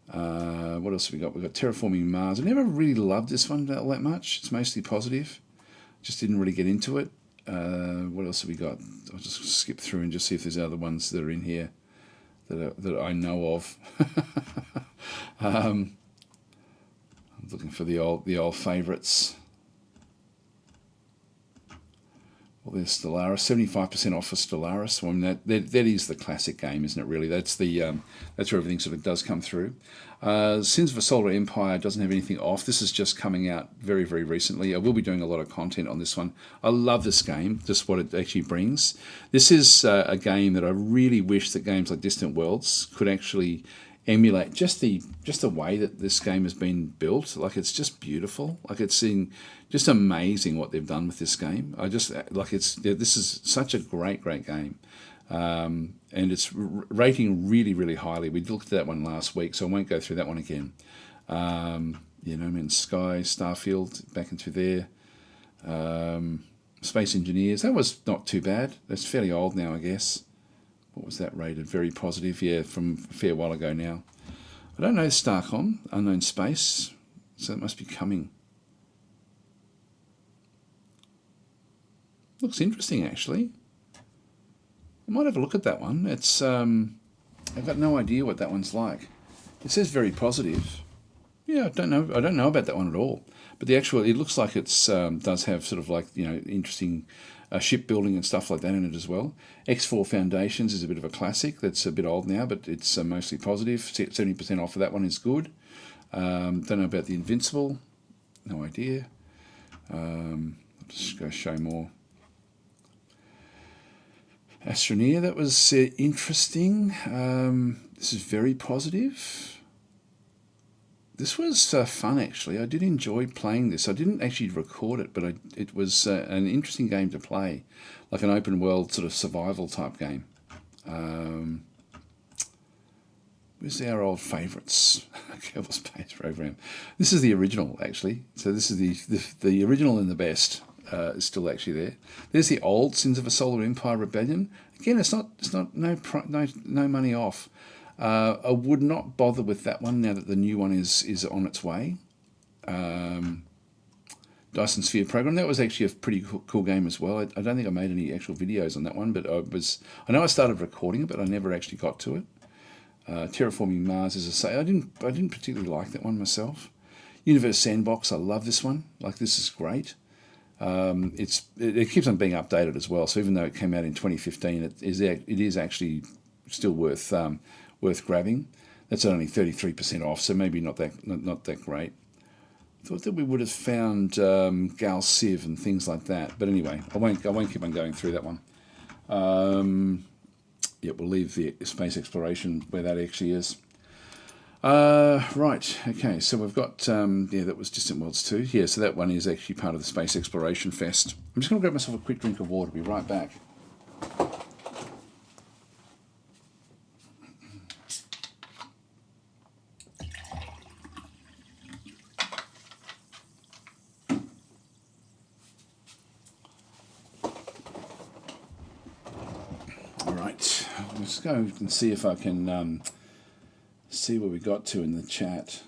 What else have we got? We've got Terraforming Mars. I never really loved this one all that much. It's mostly positive. Just didn't really get into it. What else have we got? I'll just skip through and just see if there's other ones that are in here that I know of. I'm looking for the old favourites. Well, there's Stellaris, 75% off for Stellaris. Well, I mean, that is the classic game, isn't it? Really, that's the that's where everything sort of does come through. Sins of a Solar Empire doesn't have anything off. This is just coming out very, very recently. I will be doing a lot of content on this one. I love this game, just what it actually brings. This is a game that I really wish that games like Distant Worlds could actually emulate. Just the way that this game has been built, like it's just beautiful. Like it's just amazing what they've done with this game. This is such a great game. And it's rating really, really highly. We looked at that one last week, so I won't go through that one again. Sky, Starfield, back into there. Space Engineers, that was not too bad. That's fairly old now, I guess. What was that rated? Very positive, yeah, from a fair while ago now. I don't know Starcom, Unknown Space, so it must be coming. Looks interesting, actually. I might have a look at that one. It's I've got no idea what that one's like. It says very positive. Yeah, I don't know about that one at all. But it looks like it's does have sort of like, interesting shipbuilding and stuff like that in it as well. X4 Foundations is a bit of a classic. That's a bit old now, but it's mostly positive. 70% off for that one is good. Don't know about the Invincible. No idea. I'll just go show more. Astroneer, that was interesting. This is very positive. This was fun, actually. I did enjoy playing this. I didn't actually record it, but it was an interesting game to play, like an open world sort of survival type game. Where's our old favourites? Kerbal Space Program. This is the original, actually. So this is the original and the best. Is still actually there. There's the old Sins of a Solar Empire Rebellion. Again, it's not no money off. I would not bother with that one now that the new one is on its way. Dyson Sphere Program, that was actually a pretty cool game as well. I don't think I made any actual videos on that one, but I know I started recording it, but I never actually got to it. Terraforming Mars, as I say, I didn't particularly like that one myself. Universe Sandbox, I love this one. Like, this is great. It keeps on being updated as well. So even though it came out in 2015, it is actually still worth grabbing. That's only 33% off, so maybe not that great. I thought that we would have found Gal Civ and things like that, but anyway, I won't keep on going through that one. We'll leave the space exploration where that actually is. Right, okay, so we've got, that was Distant Worlds 2. Yeah, so that one is actually part of the Space Exploration Fest. I'm just going to grab myself a quick drink of water. Be right back. All right, let's go and see if I can... see where we got to in the chat.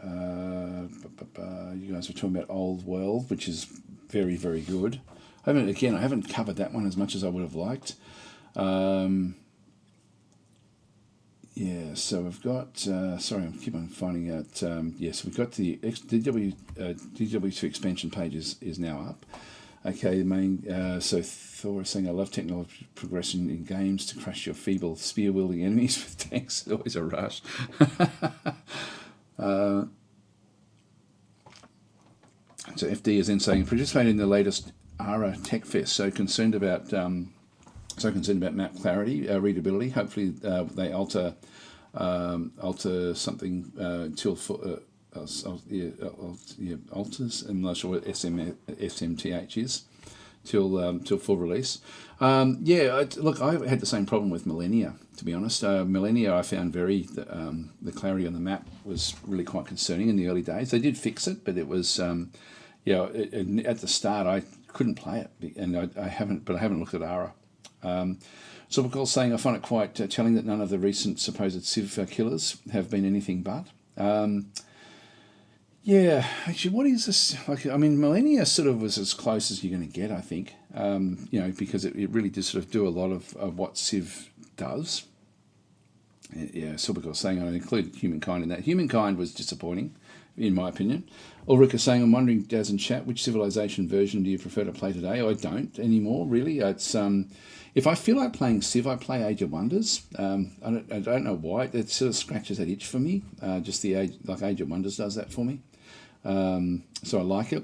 You guys were talking about Old World, which is very, very good. I haven't covered that one as much as I would have liked. So we've got. Sorry, I keep on finding out. So we've got the DW2 expansion page is now up. Okay, the main. So Thor is saying, I love technology progression in games to crush your feeble spear-wielding enemies with tanks. It's always a rush. So FD is then saying, participated in the latest ARA Tech Fest, so concerned about map clarity, readability. Hopefully they alter something till alters. I'm not sure what SMTH is till full release. I had the same problem with Millennia, to be honest. Millennia, I found the clarity on the map was really quite concerning in the early days. They did fix it, but it was at the start I couldn't play it, and I haven't looked at ARA. So we're saying, I find it quite telling that none of the recent supposed Civ killers have been anything but. Actually, what is this? Millennia sort of was as close as you're going to get, I think. Because it really did sort of do a lot of what Civ does. Yeah, Silbergirl saying I included Humankind in that. Humankind was disappointing. in my opinion. Ulrich is saying, I'm wondering, Daz and chat, which Civilization version do you prefer to play today? I don't anymore, really. It's if I feel like playing Civ, I play Age of Wonders. I don't know why. It sort of scratches that itch for me. Just the Age of Wonders does that for me. So I like it.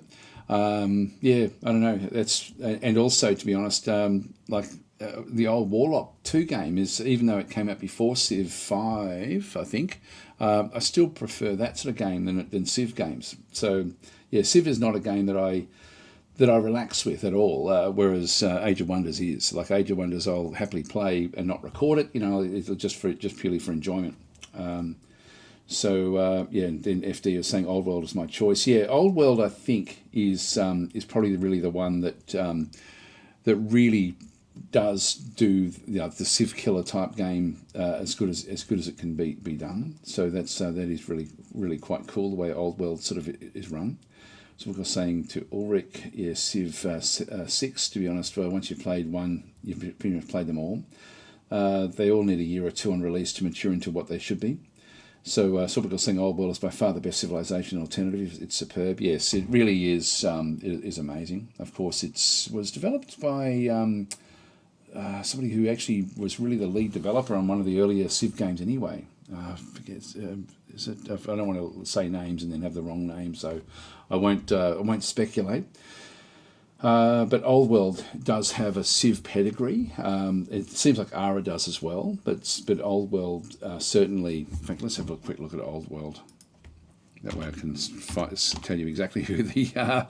Yeah, I don't know. That's and also, to be honest, the old Warlock 2 game is, even though it came out before Civ 5, I think, I still prefer that sort of game than Civ games. So yeah, Civ is not a game that I relax with at all, whereas Age of Wonders is. Like Age of Wonders, I'll happily play and not record it. It's just purely for enjoyment. Yeah, and then FD is saying Old World is my choice. Yeah, Old World I think is probably really the one that really does do the Civ killer type game as good as it can be done. So that is really quite cool the way Old World sort of is run. So we're saying to Ulrich, yeah, Civ 6. To be honest, once you've played one, you've pretty much played them all. They all need a year or two on release to mature into what they should be. So Sodoku saying Old World is by far the best Civilization alternative. It's superb. Yes, it really is. It is amazing. Of course, it was developed by somebody who actually was really the lead developer on one of the earlier Civ games. Anyway, I forget. Is it? I don't want to say names and then have the wrong name, so I won't speculate. But Old World does have a Civ pedigree. It seems like ARA does as well, but Old World certainly. In fact, let's have a quick look at Old World. That way, I can tell you exactly who I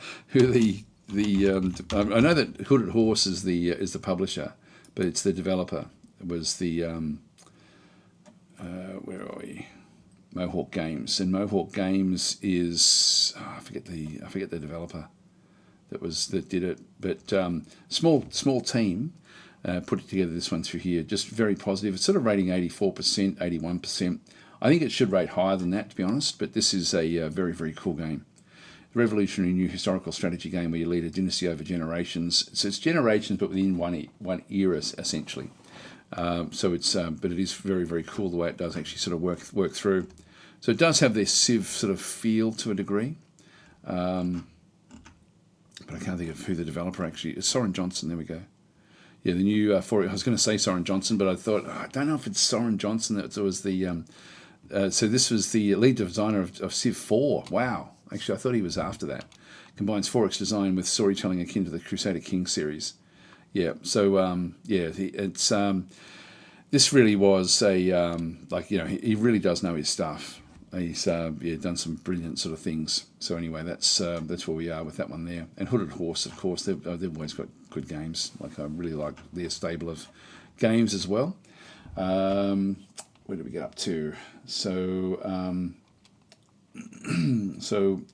know that Hooded Horse is the publisher, but it's the developer. It was the where are we? Mohawk Games, and Mohawk Games is I forget the developer that did it, but small team put together this one through here. Just very positive. It's sort of rating 84%, 81%. I think it should rate higher than that, to be honest. But this is a very, very cool game. A revolutionary new historical strategy game where you lead a dynasty over generations. So it's generations, but within one era, essentially. So it's but it is very, very cool the way it does actually sort of work through. So it does have this Civ sort of feel to a degree. But I can't think of who the developer actually is. Soren Johnson, there we go. Yeah, the new I was going to say Soren Johnson, but I thought, I don't know if it's Soren Johnson that was the... so this was the lead designer of Civ 4. Wow. Actually, I thought he was after that. Combines 4X design with storytelling akin to the Crusader King series. Yeah, so, it's... this really was a... he really does know his stuff. He's done some brilliant sort of things. So anyway, that's where we are with that one there. And Hooded Horse, of course, they've always got good games. Like I really like their stable of games as well. Where did we get up to? So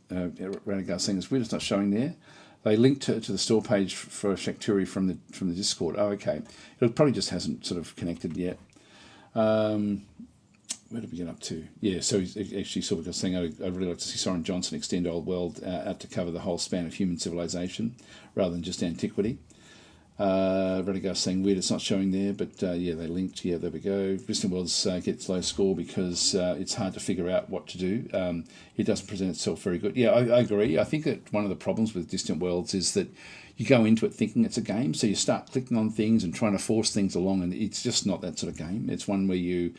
Radigar saying it's weird it's not showing there. They linked to the store page for Shakturi from the Discord. Oh, okay. It probably just hasn't sort of connected yet. Where did we get up to? Yeah, so he's actually sort of saying I'd really like to see Soren Johnson extend Old World out to cover the whole span of human civilization rather than just antiquity. Radigar saying weird it's not showing there, but they linked. Yeah, there we go. Distant Worlds gets low score because it's hard to figure out what to do. It doesn't present itself very good. Yeah, I agree. I think that one of the problems with Distant Worlds is that you go into it thinking it's a game, so you start clicking on things and trying to force things along, and it's just not that sort of game. It's one where you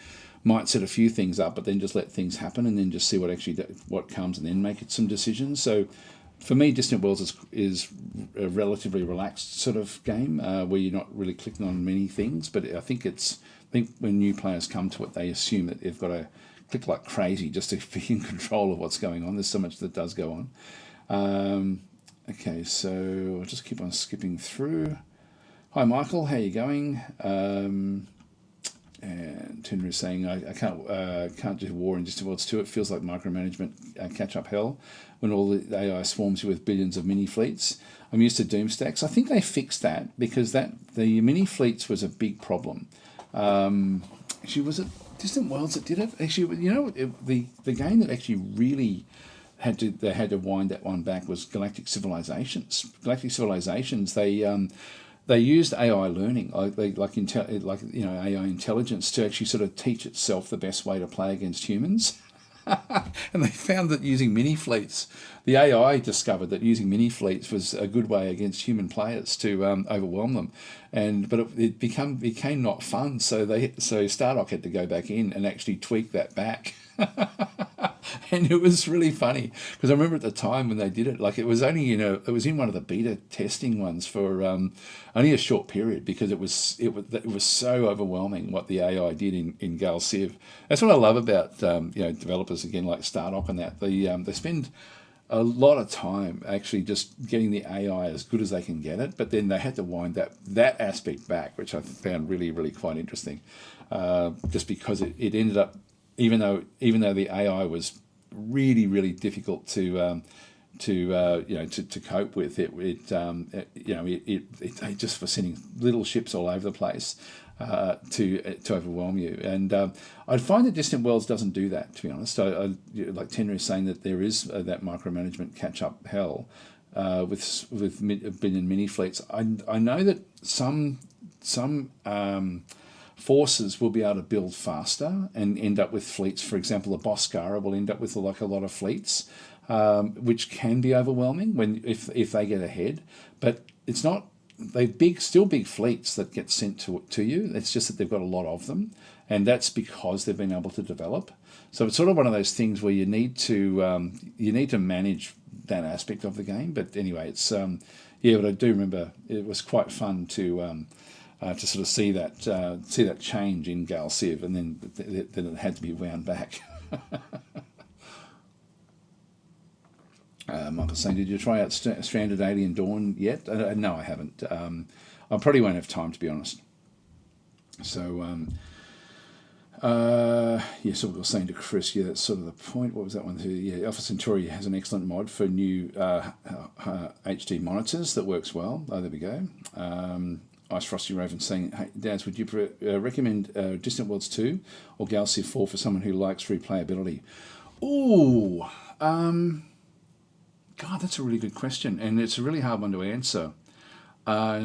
might set a few things up, but then just let things happen and then just see what comes and then make it some decisions. So for me, Distant Worlds is a relatively relaxed sort of game where you're not really clicking on many things. But I think when new players come to it, they assume that they've got to click like crazy just to be in control of what's going on. There's so much that does go on. Okay, so I'll just keep on skipping through. Hi, Michael. How you going? And Tinder is saying, I can't do war in Distant Worlds 2. It feels like micromanagement catch-up hell when all the AI swarms you with billions of mini-fleets. I'm used to Doomstacks. I think they fixed that because the mini-fleets was a big problem. Actually, was it Distant Worlds that did it? Actually, the game that actually really had to wind that one back was Galactic Civilizations. Galactic Civilizations, they used AI learning, AI intelligence to actually sort of teach itself the best way to play against humans. And they found that using mini fleets, the AI discovered that using mini fleets was a good way against human players to overwhelm them, but it became not fun. So Stardock had to go back in and actually tweak that back. And it was really funny because I remember at the time when they did it, like it was only it was in one of the beta testing ones for only a short period because it was so overwhelming what the AI did in Gal Civ. That's what I love about developers again like Stardock and that they spend a lot of time actually just getting the AI as good as they can get it, but then they had to wind that aspect back, which I found really, really quite interesting, just because it ended up, even though the AI was really, really difficult to cope with, they just were sending little ships all over the place to overwhelm you. And I find that Distant Worlds doesn't do that, to be honest. I like Tenra is saying that there is that micromanagement catch-up hell with billion mini fleets. I know that some forces will be able to build faster and end up with fleets. For example, the Boscara will end up with like a lot of fleets, which can be overwhelming if they get ahead. But it's not. They're still big fleets that get sent to you. It's just that they've got a lot of them, and that's because they've been able to develop. So it's sort of one of those things where you need to manage that aspect of the game. But anyway, it's but I do remember it was quite fun to sort of see that change in Gal Civ, and then it had to be wound back. Michael's saying, did you try out Stranded Alien Dawn yet? No, I haven't. I probably won't have time, to be honest. So, so we were saying to Chris, that's sort of the point. What was that one? Yeah, Alpha Centauri has an excellent mod for new HD monitors that works well. Oh, there we go. Ice Frosty Raven saying, hey, Daz, would you recommend Distant Worlds 2 or Gal Civ 4 for someone who likes replayability? Ooh, God, that's a really good question, and it's a really hard one to answer. I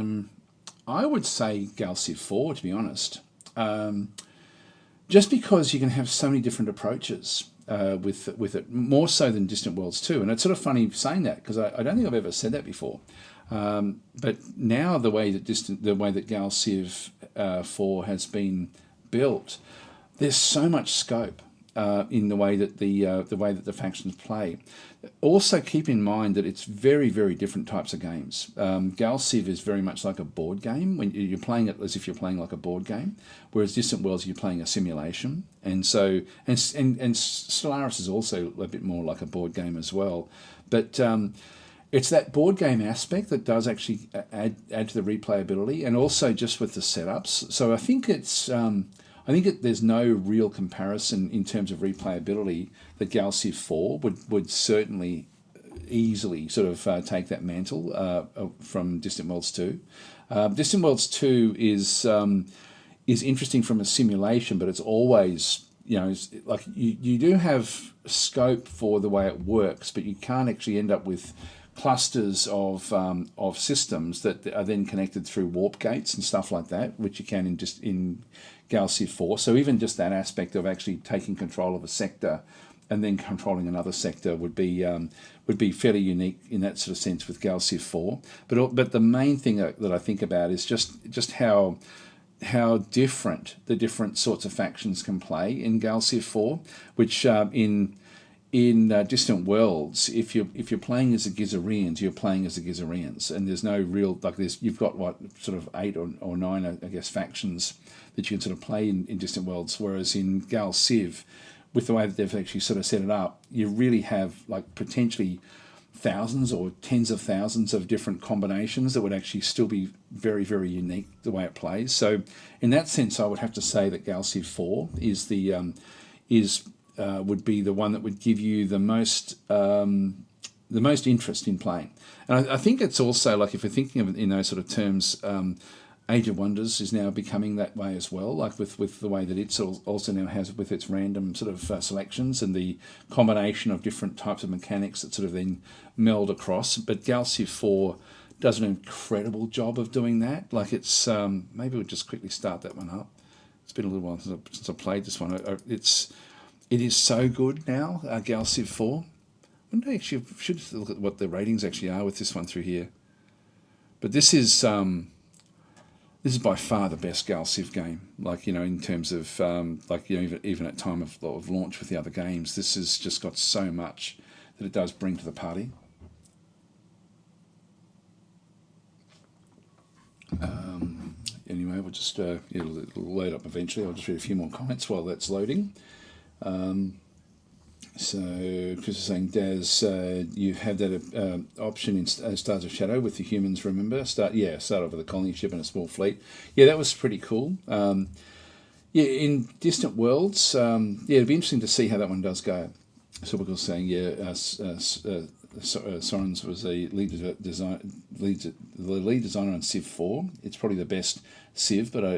would say Gal Civ 4, to be honest, just because you can have so many different approaches with it, more so than Distant Worlds 2. And it's sort of funny saying that because I don't think I've ever said that before. But now the way that Gal Civ 4 has been built, there's so much scope in the way that the factions play. Also, keep in mind that it's very, very different types of games. Gal Civ is very much like a board game when you're playing it as if you're playing like a board game, whereas Distant Worlds you're playing a simulation, and Stellaris is also a bit more like a board game as well. But it's that board game aspect that does actually add to the replayability, and also just with the setups. So I think there's no real comparison in terms of replayability that Gal Civ 4 would certainly easily sort of take that mantle from Distant Worlds 2. Distant Worlds 2 is interesting from a simulation, but it's always, like you do have scope for the way it works, but you can't actually end up with clusters of systems that are then connected through warp gates and stuff like that, which you can in Gal Civ 4. So even just that aspect of actually taking control of a sector and then controlling another sector would be fairly unique in that sort of sense with Gal Civ 4. But the main thing that I think about is just how different the different sorts of factions can play in Gal Civ 4, which in Distant Worlds, if you're playing as the Gizarians, you're playing as the Gizarians, and there's no real you've got sort of 8 or 9 I guess factions that you can sort of play in Distant Worlds, whereas in Gal Civ, with the way that they've actually sort of set it up, you really have like potentially thousands or tens of thousands of different combinations that would actually still be very, very unique the way it plays. So in that sense, I would have to say that Gal Civ 4 is would be the one that would give you the most interest in playing. And I think it's also, like, if you're thinking of it in those sort of terms, Age of Wonders is now becoming that way as well, like with the way that it's also now has with its random sort of selections and the combination of different types of mechanics that sort of then meld across. But Gal Civ 4 does an incredible job of doing that. Like, it's maybe we'll just quickly start that one up. It's been a little while since I played this one. It's it is so good now, Gal Civ 4. Wouldn't I actually should look at what the ratings actually are with this one through here. But this is by far the best Gal Civ game. Like, you know, in terms of like, you know, even at time of launch with the other games, this has just got so much that it does bring to the party. Anyway, we'll just it'll load up eventually. I'll just read a few more comments while that's loading. So Chris is saying, Daz, you have that option in Stars of Shadow with the humans, remember? Start off with a colony ship and a small fleet. Yeah, that was pretty cool. Yeah, in Distant Worlds, yeah, it'd be interesting to see how that one does go. So we're saying, yeah, Sorens was the lead designer on Civ 4. It's probably the best Civ, but I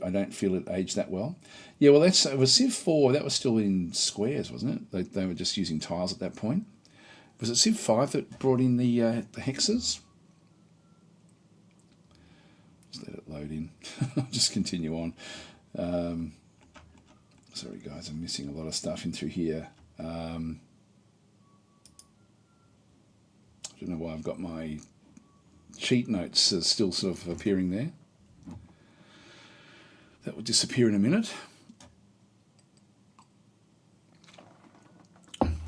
don't feel it aged that well. Yeah, well, it was Civ 4. That was still in squares, wasn't it? They were just using tiles at that point. Was it Civ 5 that brought in the hexes? Just let it load in. I'll just continue on. Sorry, guys, I'm missing a lot of stuff in through here. I don't know why I've got my cheat notes still sort of appearing there. That will disappear in a minute.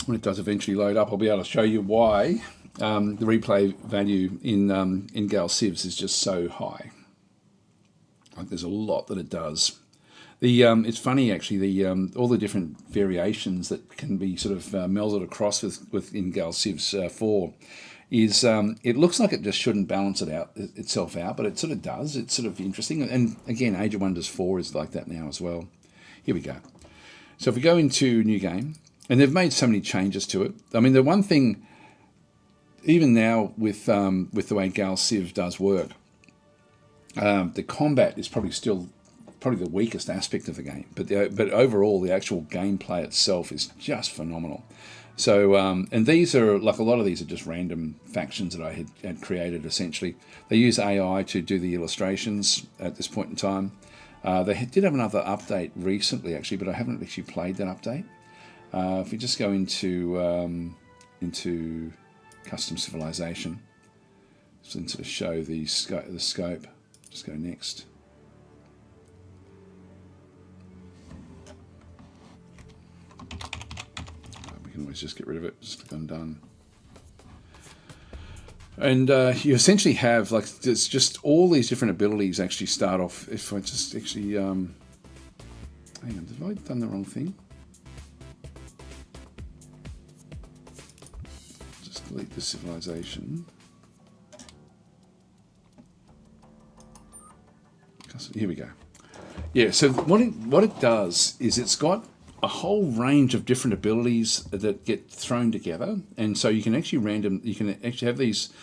When it does eventually load up, I'll be able to show you why the replay value in Gal Civs is just so high. Like, there's a lot that it does. It's funny actually, all the different variations that can be sort of melded across with in Gal Civs 4 is it looks like it just shouldn't balance itself out, but it sort of does. It's sort of interesting. And again, Age of Wonders 4 is like that now as well. Here we go. So if we go into new game, and they've made so many changes to it. I mean, the one thing, even now with the way Gal Civ does work, the combat is probably still the weakest aspect of the game, but overall the actual gameplay itself is just phenomenal. So and these are, like, a lot of these are just random factions that I had created essentially. They use AI to do the illustrations at this point in time. They did have another update recently actually, but I haven't actually played that update. If we just go into custom civilization, so sort of show the scope. Just go next. We can always just get rid of it. Just click on done. And you essentially have, like, there's just all these different abilities actually start off. If I just actually hang on, have I done the wrong thing? Delete the civilization. Here we go. Yeah, so what it does is it's got a whole range of different abilities that get thrown together, and so you can actually have these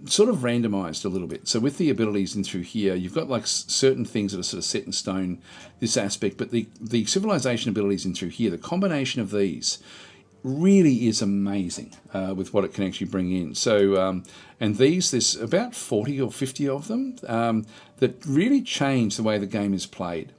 sort of randomized a little bit. So with the abilities in through here, you've got like certain things that are sort of set in stone, this aspect, but the civilization abilities in through here, the combination of these really is amazing with what it can actually bring in. So, and there's about 40 or 50 of them that really change the way the game is played.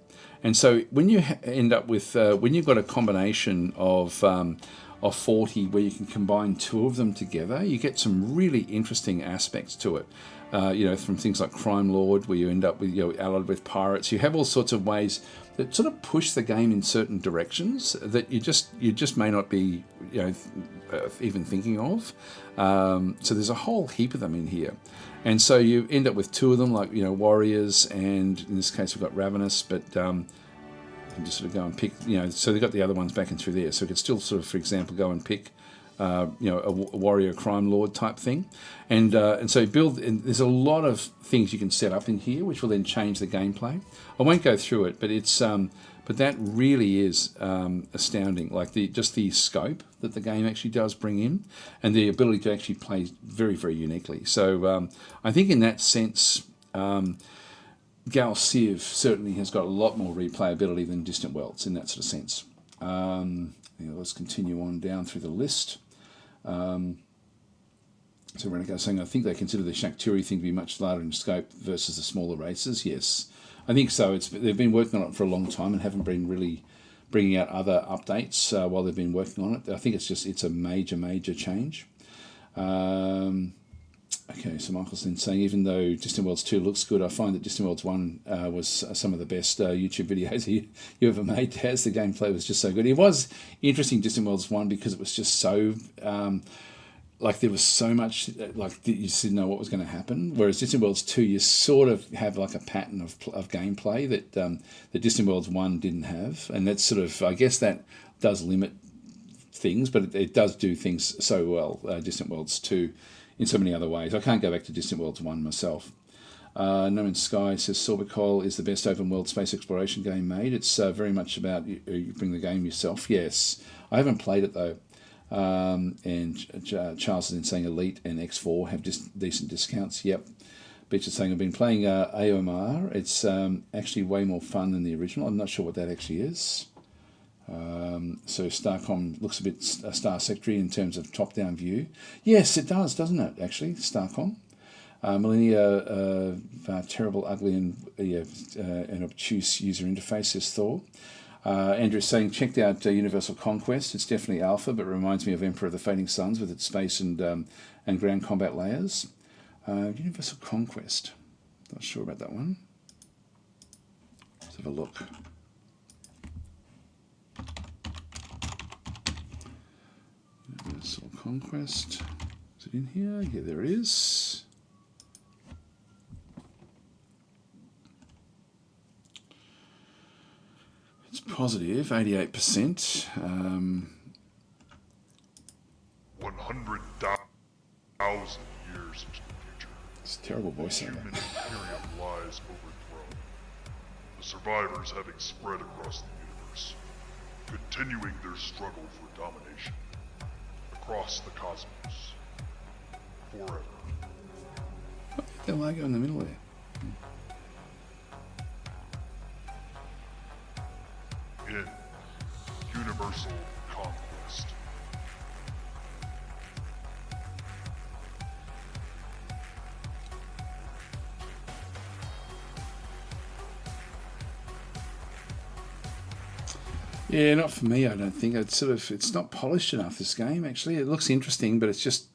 And so when you end up with, when you've got a combination of 40 where you can combine two of them together, you get some really interesting aspects to it. You know, from things like Crime Lord, where you end up with, you know, allied with pirates. You have all sorts of ways that sort of push the game in certain directions that you just may not be, you know, even thinking of. So there's a whole heap of them in here, and so you end up with two of them, like, you know, warriors, and in this case we've got ravenous, but you can just sort of go and pick, you know. So they've got the other ones back and through there, so you could still sort of, for example, go and pick. You know, a warrior crime lord type thing, and so build. And there's a lot of things you can set up in here, which will then change the gameplay. I won't go through it, but it's but that really is astounding. Like just the scope that the game actually does bring in, and the ability to actually play very, very uniquely. So I think in that sense, Gal Civ certainly has got a lot more replayability than Distant Worlds in that sort of sense. Let's continue on down through the list. So Renegade saying, I think they consider the Shakturi thing to be much larger in scope versus the smaller races. Yes, I think so. They've been working on it for a long time and haven't been really bringing out other updates while they've been working on it. I think it's a major change. Okay, so Michael's then saying, even though Distant Worlds 2 looks good, I find that Distant Worlds 1 was some of the best YouTube videos you ever made, Taz. The gameplay was just so good. It was interesting, Distant Worlds 1, because it was just so, like there was so much, like you just didn't know what was going to happen. Whereas Distant Worlds 2, you sort of have like a pattern of gameplay that Distant Worlds 1 didn't have. And that's sort of, I guess that does limit things, but it does do things so well, Distant Worlds 2, in so many other ways. I can't go back to Distant Worlds 1 myself. No Man's Sky says Sorbicol is the best open world space exploration game made. It's very much about you bring the game yourself. Yes, I haven't played it though. And Charles is then saying Elite and X4 have decent discounts. Yep. Beach is saying I've been playing AOMR. It's actually way more fun than the original. I'm not sure what that actually is. So Starcom looks a bit Star Secretary in terms of top-down view. Yes, it does, doesn't it, actually, Starcom? Millennia, terrible, ugly, and obtuse user interface, says Thor. Andrew's saying, checked out Universal Conquest. It's definitely alpha, but reminds me of Emperor of the Fading Suns with its space and ground combat layers. Universal Conquest. Not sure about that one. Let's have a look. Universal Conquest. Is it in here? Yeah, there it is. It's positive, 88%. 100,000 years into the future. It's a terrible voice. Human imperium lies overthrown. The survivors having spread across the universe, continuing their struggle for domination across the cosmos forever. The logo in the middle there. In Universal Conquest. Yeah, not for me, I don't think. It's not polished enough, this game, actually. It looks interesting, but it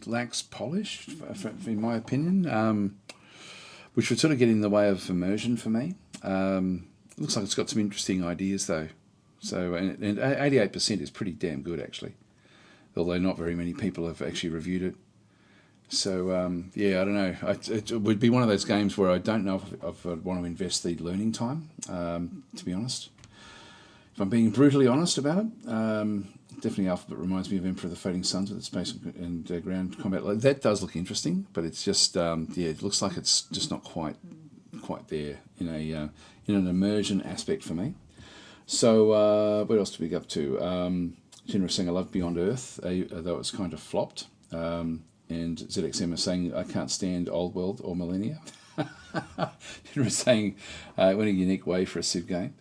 lacks polish, in my opinion, which would sort of get in the way of immersion for me. It looks like it's got some interesting ideas, though. So, and 88% is pretty damn good, actually. Although not very many people have actually reviewed it. So, yeah, I don't know. It would be one of those games where I don't know if I'd want to invest the learning time, to be honest. If I'm being brutally honest about it, definitely Alphabet reminds me of Emperor of the Fading Suns with its space and ground combat. That does look interesting, but it's just, yeah, it looks like it's just not quite there in an immersion aspect for me. So what else do we get up to? Jinra saying I love Beyond Earth, though it's kind of flopped. And ZXM is saying I can't stand Old World or Millennia. Jinra saying went a unique way for a Civ game.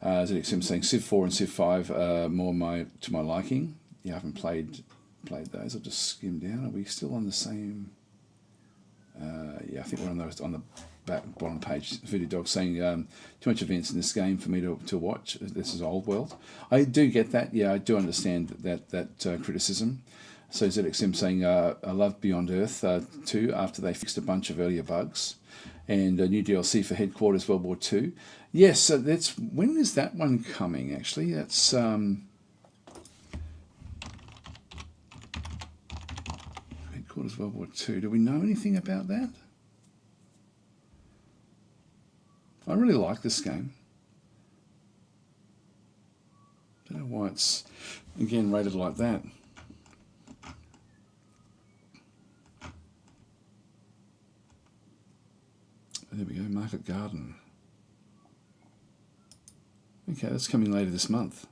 ZXM saying Civ 4 and Civ 5 are more to my liking. Yeah, I haven't played those. I'll just skim down. Are we still on the same? Yeah, I think we're on the bottom page. Video Dog saying too much events in this game for me to watch. This is Old World. I do get that. Yeah, I do understand that criticism. So ZXM saying I love Beyond Earth 2 after they fixed a bunch of earlier bugs. And a new DLC for Headquarters World War II. Yes, so when is that one coming, actually? That's Headquarters World War II. Do we know anything about that? I really like this game. Don't know why it's, again, rated like that. There we go, Market Garden. Okay, that's coming later this month.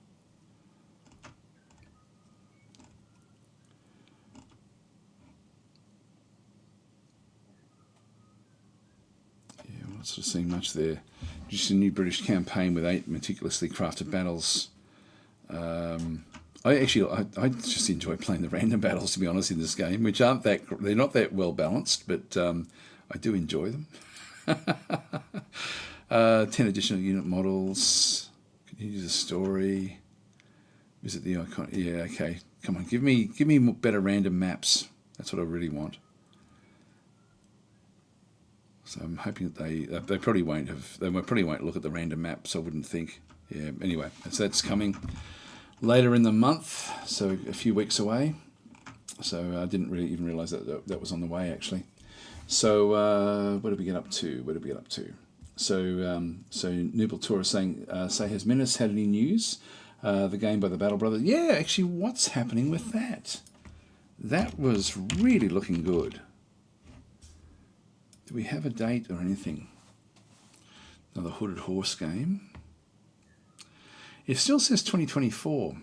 Yeah, I'm not sort of seeing much there. Just a new British campaign with 8 meticulously crafted battles. I just enjoy playing the random battles, to be honest, in this game, which they're not that well balanced, but I do enjoy them. 10 additional unit models. Here's a story. Visit the icon. Yeah, okay. Come on, give me better random maps. That's what I really want. So I'm hoping that they probably won't have. They probably won't look at the random maps. I wouldn't think. Yeah. Anyway, so that's coming later in the month. So a few weeks away. So I didn't really even realise that was on the way actually. So what did we get up to? So Nooble Tour is saying, has Menace had any news? The game by the Battle Brothers. Yeah, actually, what's happening with that? That was really looking good. Do we have a date or anything? Another Hooded Horse game. It still says 2024,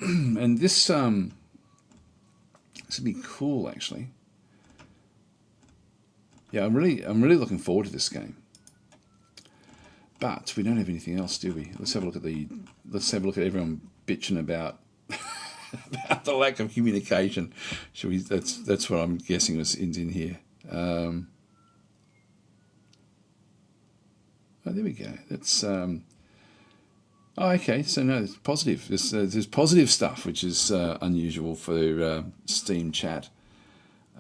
and this would be cool actually. Yeah, I'm really looking forward to this game. But we don't have anything else, do we? Let's have a look at everyone bitching about about the lack of communication. Should we? That's what I'm guessing was in here. Oh, there we go. That's oh, okay. So no, it's positive. There's positive stuff, which is unusual for Steam chat.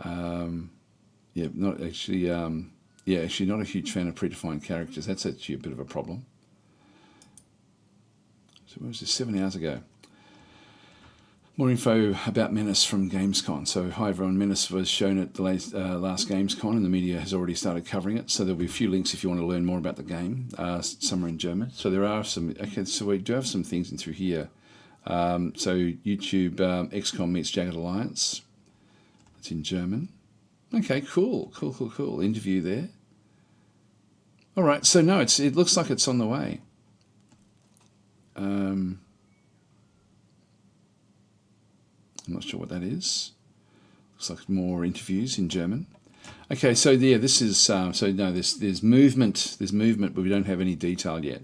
Yeah, not actually. Yeah, actually not a huge fan of predefined characters. That's actually a bit of a problem. So what was this? 7 hours ago. More info about Menace from Gamescom. So hi everyone, Menace was shown at the last Gamescom and the media has already started covering it. So there'll be a few links if you want to learn more about the game. Some are in German. So there are some, okay, so we do have some things in through here. So YouTube, XCOM meets Jagged Alliance. It's in German. Okay, cool. Interview there. All right, so no, it looks like it's on the way. I'm not sure what that is. Looks like more interviews in German. Okay, so yeah, this is so no, there's movement, but we don't have any detail yet.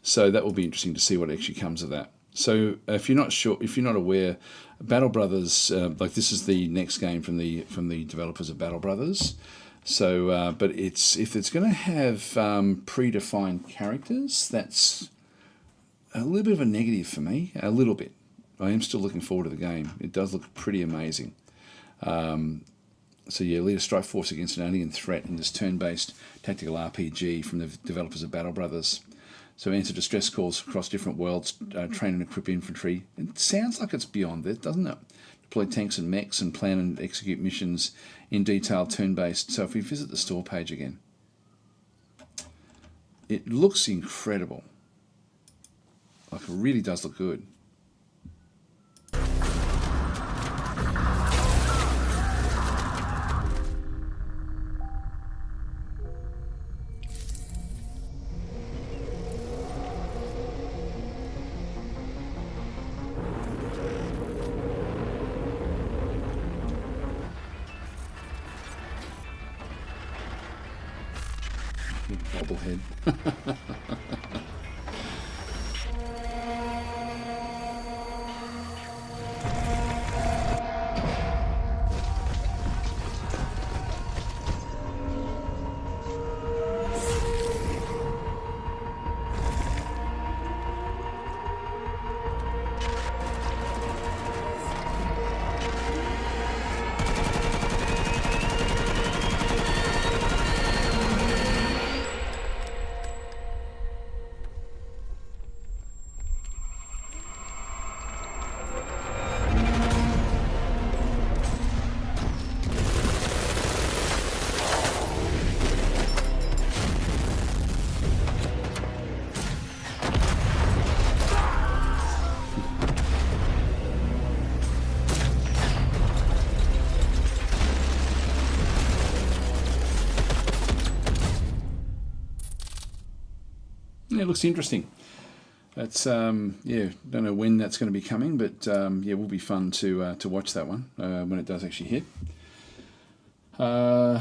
So that will be interesting to see what actually comes of that. So if you're not aware, Battle Brothers, like this is the next game from the developers of Battle Brothers. So, but if it's going to have predefined characters, that's a little bit of a negative for me. A little bit. I am still looking forward to the game. It does look pretty amazing. So yeah, lead a strike force against an alien threat in this turn-based tactical RPG from the developers of Battle Brothers. So answer distress calls across different worlds, train and equip infantry. It sounds like it's beyond that, doesn't it? Deploy tanks and mechs and plan and execute missions in detail, turn-based. So if we visit the store page again, it looks incredible. Like it really does look good. Bobblehead. It looks interesting. That's yeah, don't know when that's going to be coming, but yeah, it will be fun to watch that one when it does actually hit. Yeah,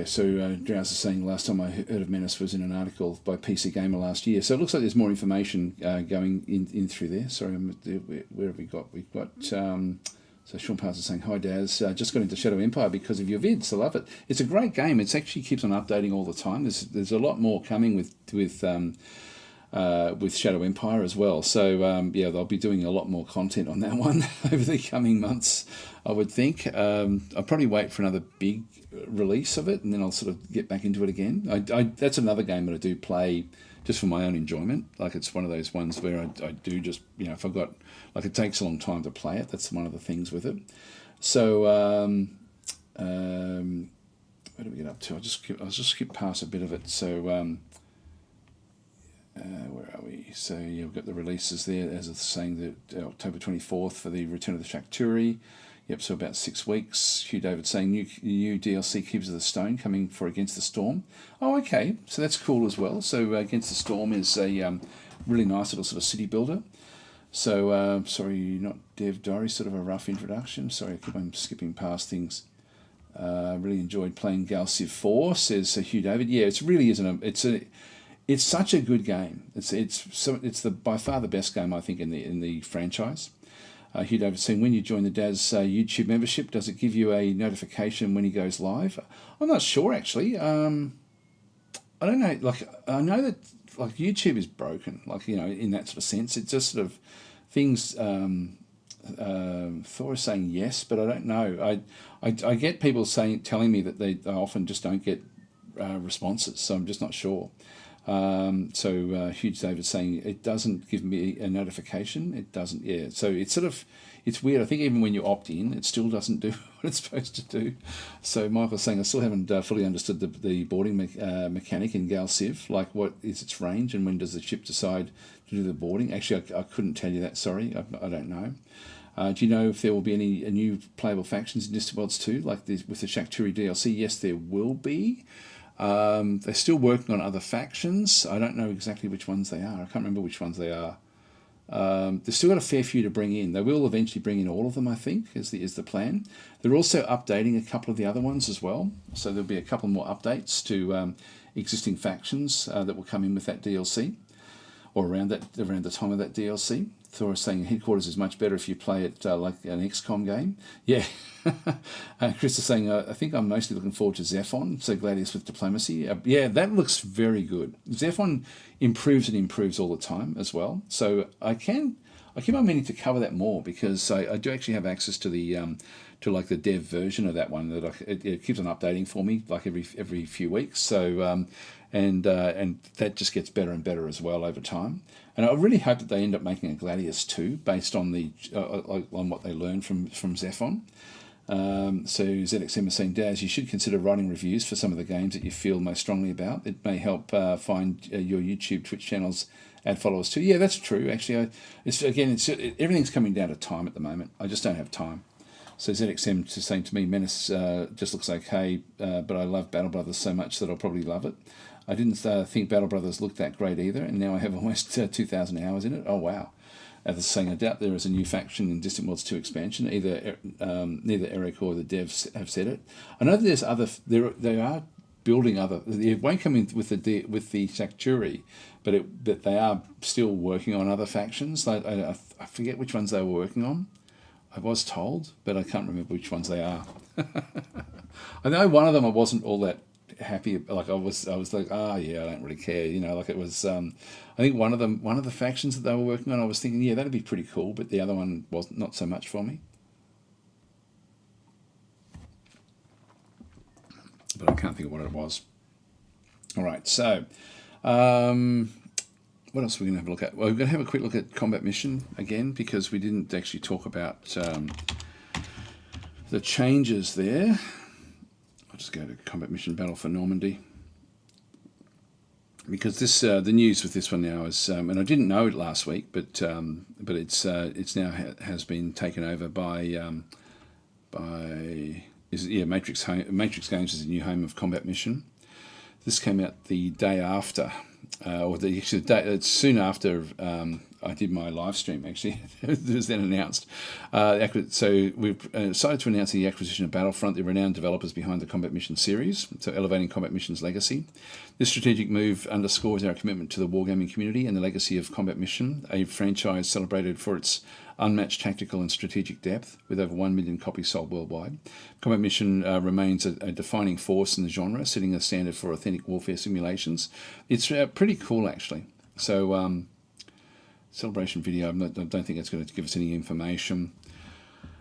so Drowse is saying last time I heard of Menace was in an article by PC Gamer last year. So it looks like there's more information going in through there. Sorry, where have we got? We've got so Sean Parsons saying, hi Daz, just got into Shadow Empire because of your vids. I love it. It's a great game. It actually keeps on updating all the time. There's a lot more coming with with Shadow Empire as well. So yeah, they'll be doing a lot more content on that one over the coming months, I would think. I'll probably wait for another big release of it, and then I'll sort of get back into it again. That's another game that I do play just for my own enjoyment. Like, it's one of those ones where I do just, if I've got, like, it takes a long time to play it. That's one of the things with it. So where do we get up to? I'll just skip past a bit of it. So where are we? So yeah, we've got the releases there, as it's saying, that October 24th for the Return of the Shakturi. Yep, so about 6 weeks. Hugh David saying new DLC Keepers of the Stone coming for Against the Storm. Oh, okay, so that's cool as well. So Against the Storm is a really nice little sort of city builder. So sorry, not Dev Diary, sort of a rough introduction. Sorry, I keep on skipping past things. Really enjoyed playing Gal Civ 4, says Hugh David. Yeah, it really isn't. It's such a good game. It's by far the best game, I think, in the franchise. Hugh David saying, when you join the Daz YouTube membership, does it give you a notification when he goes live? I'm not sure, actually. I don't know. Like, I know that, like, YouTube is broken. Like, in that sort of sense, it's just sort of things. Thor is saying yes, but I don't know. I get people telling me that they often just don't get responses, so I'm just not sure. So Huge David saying it doesn't give me a notification. It doesn't. Yeah. So it's weird. I think even when you opt in, it still doesn't do what it's supposed to do. So Michael's saying I still haven't fully understood the boarding mechanic in Gal Civ. Like, what is its range and when does the ship decide to do the boarding? Actually, I couldn't tell you that. Sorry, I don't know. Do you know if there will be any new playable factions in Distant Worlds 2, like with the Shakturi DLC? Yes, there will be. They're still working on other factions. I don't know exactly which ones they are. I can't remember which ones they are. They've still got a fair few to bring in. They will eventually bring in all of them, I think, is the plan. They're also updating a couple of the other ones as well. So there'll be a couple more updates to existing factions that will come in with that DLC, or around the time of that DLC. Thor is saying Headquarters is much better if you play it like an XCOM game. Yeah. Chris is saying, I think I'm mostly looking forward to Zephon, so Gladius with Diplomacy. Yeah, that looks very good. Zephon improves and improves all the time as well. So I keep on meaning to cover that more, because I do actually have access to the to like the dev version of that one that it keeps on updating for me like every few weeks. So and that just gets better and better as well over time. And I really hope that they end up making a Gladius 2 based on the on what they learned from Zephon. So ZXM is saying, Daz, you should consider writing reviews for some of the games that you feel most strongly about. It may help find your YouTube, Twitch channels, add followers too. Yeah, that's true. Actually, everything's coming down to time at the moment. I just don't have time. So ZXM is saying to me, Menace just looks okay, but I love Battle Brothers so much that I'll probably love it. I didn't think Battle Brothers looked that great either, and now I have almost 2,000 hours in it. Oh, wow. As saying, I doubt there is a new faction in Distant Worlds 2 expansion. Neither Eric or the devs have said it. I know that there's other. They are building other. It won't come in with the Shakturi, but they are still working on other factions. I forget which ones they were working on. I was told, but I can't remember which ones they are. I know one of them I wasn't all that happy. Like I was like, yeah, I don't really care. Like it was. I think one of the factions that they were working on, I was thinking, yeah, that'd be pretty cool, but the other one was not so much for me. But I can't think of what it was. All right, so what else are we going to have a look at? Well, we're going to have a quick look at Combat Mission again, because we didn't actually talk about the changes there. I'll just go to Combat Mission Battle for Normandy, because this the news with this one now is, and I didn't know it last week, but it's now has been taken over by Matrix Games is the new home of Combat Mission. This came out the day after, it's soon after I did my live stream, actually. It was then announced. So we've decided to announce the acquisition of Battlefront, the renowned developers behind the Combat Mission series, so elevating Combat Mission's legacy. This strategic move underscores our commitment to the wargaming community and the legacy of Combat Mission, a franchise celebrated for its unmatched tactical and strategic depth, with over 1 million copies sold worldwide. Combat Mission remains a defining force in the genre, setting a standard for authentic warfare simulations. It's pretty cool, actually. So celebration video, I don't think it's going to give us any information.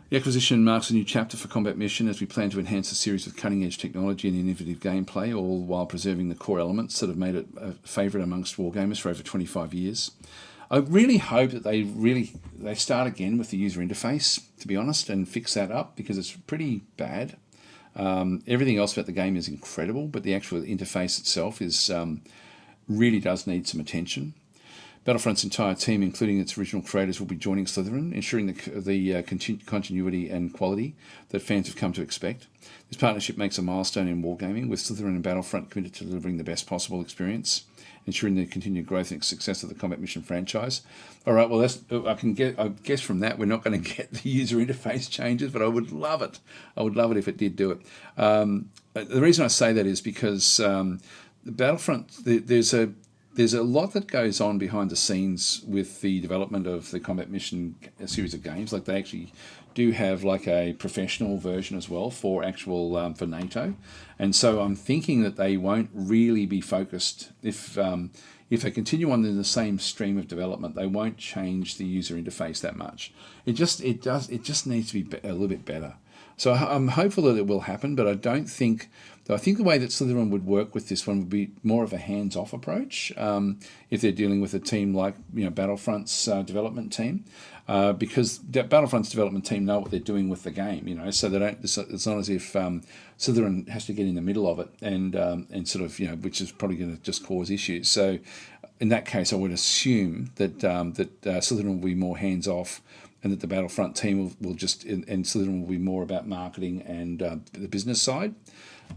The acquisition marks a new chapter for Combat Mission as we plan to enhance the series with cutting-edge technology and innovative gameplay, all while preserving the core elements that have made it a favourite amongst wargamers for over 25 years. I really hope that they start again with the user interface, to be honest, and fix that up, because it's pretty bad. Everything else about the game is incredible, but the actual interface itself is really does need some attention. Battlefront's entire team, including its original creators, will be joining Slytherin, ensuring the continuity and quality that fans have come to expect. This partnership makes a milestone in wargaming, with Slytherin and Battlefront committed to delivering the best possible experience, ensuring the continued growth and success of the Combat Mission franchise. All right, well, I guess from that we're not going to get the user interface changes, but I would love it. I would love it if it did do it. The reason I say that is because the Battlefront, there's a lot that goes on behind the scenes with the development of the Combat Mission series of games. Like, they actually do have like a professional version as well for actual for NATO, and so I'm thinking that they won't really be focused if they continue on in the same stream of development. They won't change the user interface that much. It just needs to be a little bit better. So I'm hopeful that it will happen, but I don't think. I think the way that Slytherin would work with this one would be more of a hands-off approach if they're dealing with a team like Battlefront's development team, because Battlefront's development team know what they're doing with the game, so they don't. It's not as if Slytherin has to get in the middle of it and sort of which is probably going to just cause issues. So in that case, I would assume that Slytherin will be more hands-off, and that the Battlefront team will just and Slytherin will be more about marketing and the business side,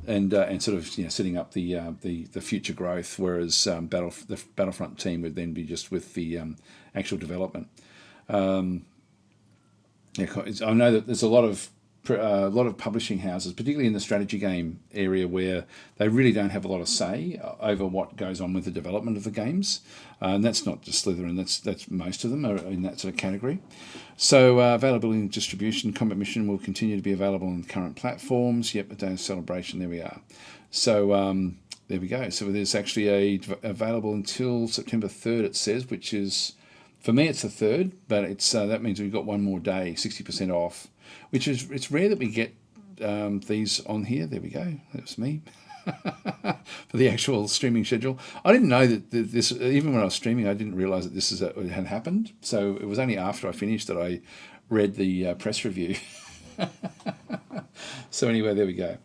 and sort of setting up the future growth, whereas the Battlefront team would then be just with the actual development. I know that there's a lot of publishing houses, particularly in the strategy game area, where they really don't have a lot of say over what goes on with the development of the games, and that's not just Slytherin. That's most of them are in that sort of category. So availability and distribution, Combat Mission will continue to be available on current platforms. Yep, a day of celebration. There we are. So there we go. So there's actually available until September 3rd. It says, which is, for me, it's the 3rd, but it's that means we've got one more day, 60% off. Which is, it's rare that we get these on here. There we go. That's me for the actual streaming schedule. I didn't know that this, even when I was streaming, I didn't realise that this had happened. So it was only after I finished that I read the press review. So anyway, there we go.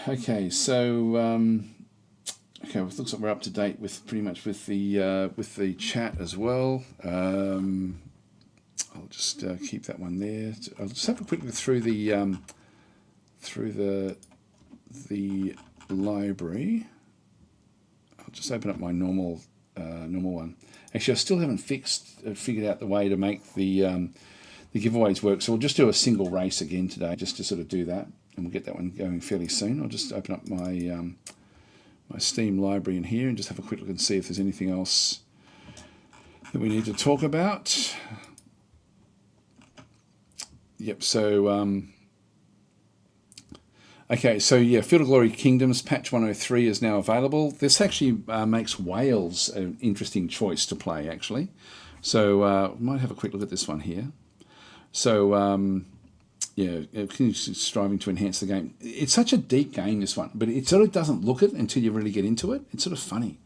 Okay, so okay, it looks like we're up to date with pretty much with the chat as well. I'll just keep that one there. I'll just have a quick look through the library. I'll just open up my normal one. Actually, I still haven't figured out the way to make the giveaways work. So we'll just do a single race again today, just to sort of do that, and we'll get that one going fairly soon. I'll just open up my my Steam library in here and just have a quick look and see if there's anything else that we need to talk about. Yep, so, okay, so yeah, Field of Glory Kingdoms, patch 103 is now available. This actually makes Wales an interesting choice to play, actually. So, we might have a quick look at this one here. So, yeah, striving to enhance the game. It's such a deep game, this one, but it sort of doesn't look it until you really get into it. It's sort of funny.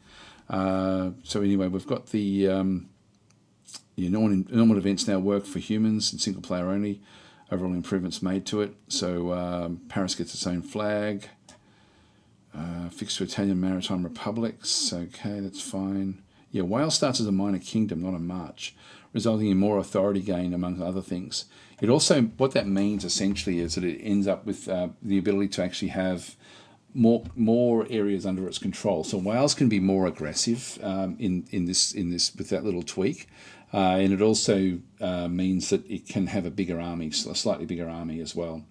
So anyway, we've got the normal events now work for humans and single player only. Overall improvements made to it. So Paris gets its own flag. Fixed to Italian maritime republics. Okay, that's fine. Yeah, Wales starts as a minor kingdom, not a march, resulting in more authority gain, among other things. It also, what that means essentially is that it ends up with the ability to actually have more areas under its control. So Wales can be more aggressive in this with that little tweak. And it also means that it can have a bigger army, a slightly bigger army as well.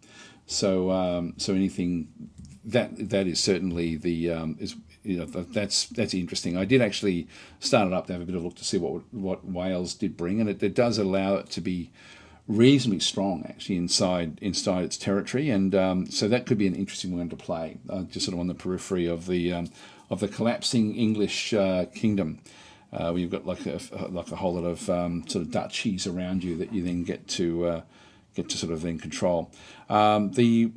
So so anything that is certainly the that's interesting. I did actually start it up to have a bit of a look to see what Wales did bring, and it does allow it to be reasonably strong actually inside its territory, and so that could be an interesting one to play, just sort of on the periphery of the the collapsing English kingdom. Where you've got like a whole lot of sort of duchies around you that you then get to sort of then control. The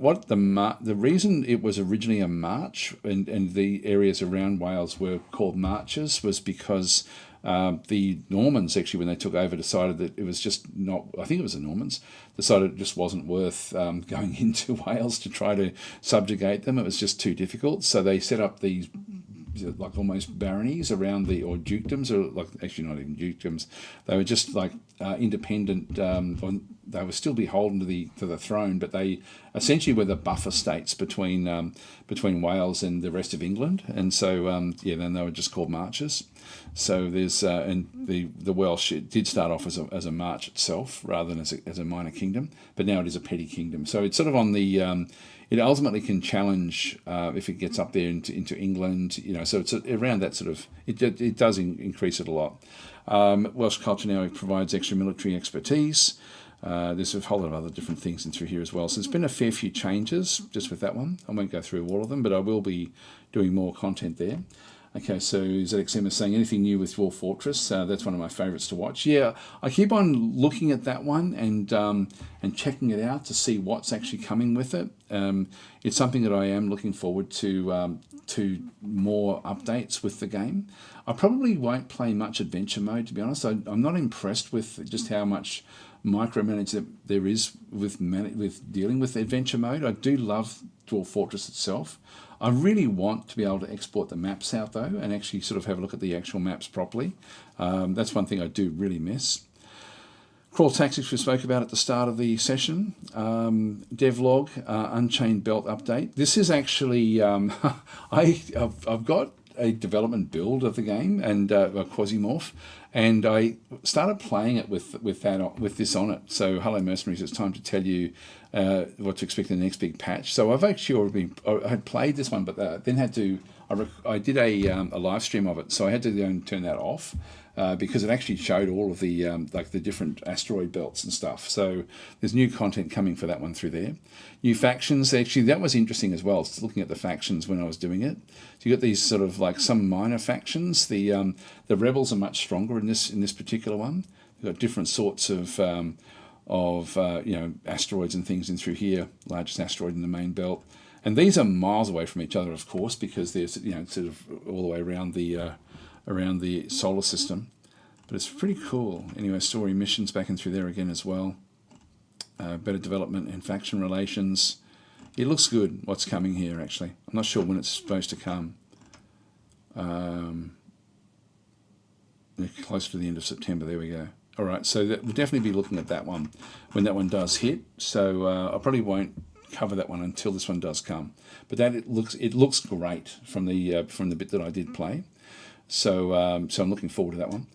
reason it was originally a march and the areas around Wales were called marches was because the Normans actually, when they took over, decided that it was just not. I think it was the Normans decided it just wasn't worth going into Wales to try to subjugate them. It was just too difficult, so they set up these like almost baronies around or dukedoms, or like actually not even dukedoms. They were just like independent. They were still beholden to the throne, but they essentially were the buffer states between Wales and the rest of England. And so then they were just called marches. So there's and the Welsh, it did start off as a march itself rather than as a minor kingdom, but now it is a petty kingdom. So it's sort of on the it ultimately can challenge if it gets up there into England, so it's around that sort of, it does increase it a lot. Welsh culture now provides extra military expertise. There's a whole lot of other different things in through here as well. So there's been a fair few changes just with that one. I won't go through all of them, but I will be doing more content there. Okay, so ZXM is saying, anything new with Dwarf Fortress? That's one of my favourites to watch. Yeah, I keep on looking at that one and checking it out to see what's actually coming with it. It's something that I am looking forward to more updates with the game. I probably won't play much adventure mode, to be honest. I'm not impressed with just how much micromanage that there is with dealing with adventure mode. I do love Dwarf Fortress itself. I really want to be able to export the maps out though and actually sort of have a look at the actual maps properly. That's one thing I do really miss. Crawl Tactics we spoke about at the start of the session. Devlog, Unchained Belt update. This is actually, I've got a development build of the game and a Quasimorph, and I started playing it with this on it. So hello mercenaries, it's time to tell you what to expect in the next big patch. So I've actually already I had played this one, but then had to I did a live stream of it, so I had to go and turn that off because it actually showed all of the like the different asteroid belts and stuff. So there's new content coming for that one through there. New factions, actually that was interesting as well. Looking at the factions when I was doing it, so you got these sort of like some minor factions. The rebels are much stronger in this particular one. You've got different sorts of asteroids and things in through here. Largest asteroid in the main belt. And these are miles away from each other, of course, because they're sort of all the way around the solar system. But it's pretty cool. Anyway, story missions back in through there again as well. Better development and faction relations. It looks good. What's coming here? Actually, I'm not sure when it's supposed to come. Close to the end of September. There we go. All right, so we'll definitely be looking at that one when that one does hit. So I probably won't cover that one until this one does come, but that it looks great from the bit that I did play. So so I'm looking forward to that one.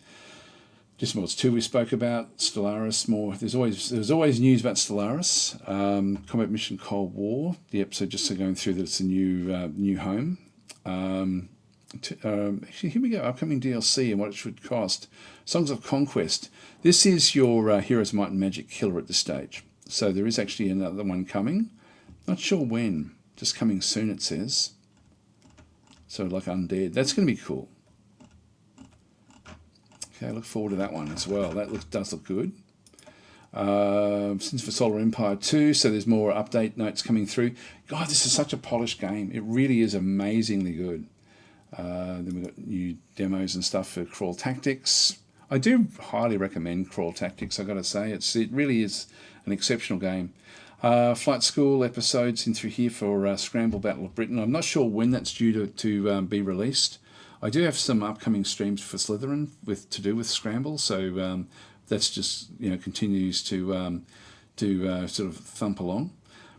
Dismords 2 we spoke about. Stellaris more. There's always news about Stellaris. Combat Mission Cold War. Yep. So just going through that, it's a new home. Actually, here we go. Upcoming DLC and what it should cost. Songs of Conquest. This is your Heroes Might and Magic killer at this stage. So there is actually another one coming. Not sure when. Just coming soon, it says. So like Undead. That's going to be cool. Okay, I look forward to that one as well. That does look good. Since for Solar Empire 2, so there's more update notes coming through. God, this is such a polished game. It really is amazingly good. Then we've got new demos and stuff for Crawl Tactics. I do highly recommend Crawl Tactics, I've got to say. It really is an exceptional game. Flight School episodes in through here for Scramble Battle of Britain. I'm not sure when that's due to be released. I do have some upcoming streams for Slytherin to do with Scramble, so that's just continues to sort of thump along.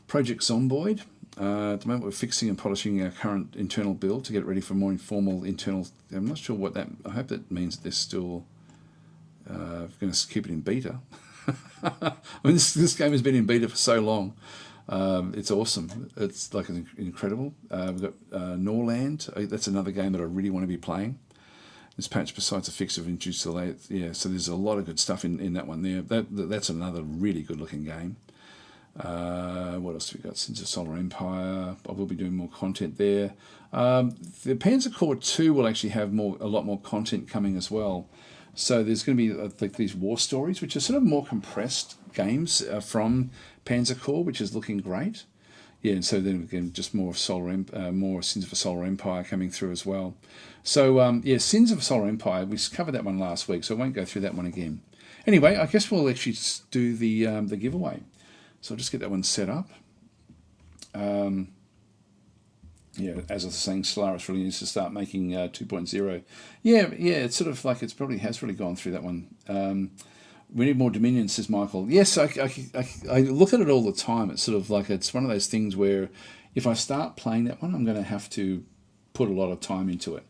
Project Zomboid. At the moment we're fixing and polishing our current internal build to get it ready for more informal internal. I'm not sure what that. I hope that means that they're still going to keep it in beta. I mean, this game has been in beta for so long. It's awesome. It's like incredible. We've got Norland. That's another game that I really want to be playing. This patch, besides the fix of introduced the late, so there's a lot of good stuff in that one there. That's another really good looking game. What else have we got? Sins of Solar Empire. I will be doing more content there. The Panzer Corps 2 will actually have a lot more content coming as well. So there's going to be like these war stories, which are sort of more compressed games from Panzer Corps, which is looking great. Yeah, and so then again, just more more Sins of a Solar Empire coming through as well. So yeah, Sins of a Solar Empire. We covered that one last week, so I won't go through that one again. Anyway, I guess we'll actually do the giveaway. So I'll just get that one set up. Yeah, as I was saying, Solaris really needs to start making 2.0. Yeah, it's sort of like it's probably has really gone through that one. We need more Dominion, says Michael. Yes, I look at it all the time. It's sort of like it's one of those things where if I start playing that one, I'm going to have to put a lot of time into it.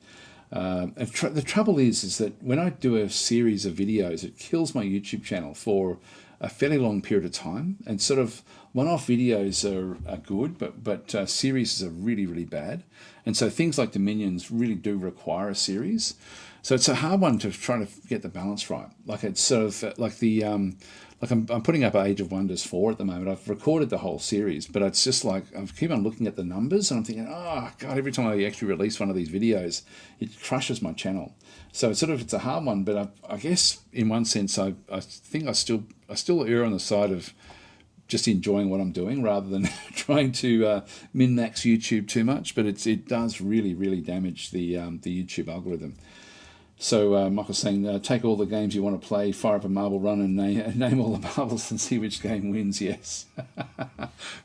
The trouble is that when I do a series of videos, it kills my YouTube channel for a fairly long period of time, and sort of one-off videos are good, but series are really, really bad. And so things like Dominions really do require a series. So it's a hard one to try to get the balance right. Like it's sort of like like I'm putting up Age of Wonders 4 at the moment. I've recorded the whole series, but it's just like I keep on looking at the numbers and I'm thinking, oh God, every time I actually release one of these videos, it crushes my channel. So it's a hard one, but I guess in one sense, I think I still err on the side of just enjoying what I'm doing rather than trying to min-max YouTube too much. But it does really, really damage the YouTube algorithm. So Michael's saying, take all the games you want to play, fire up a marble run and name all the marbles and see which game wins. Yes,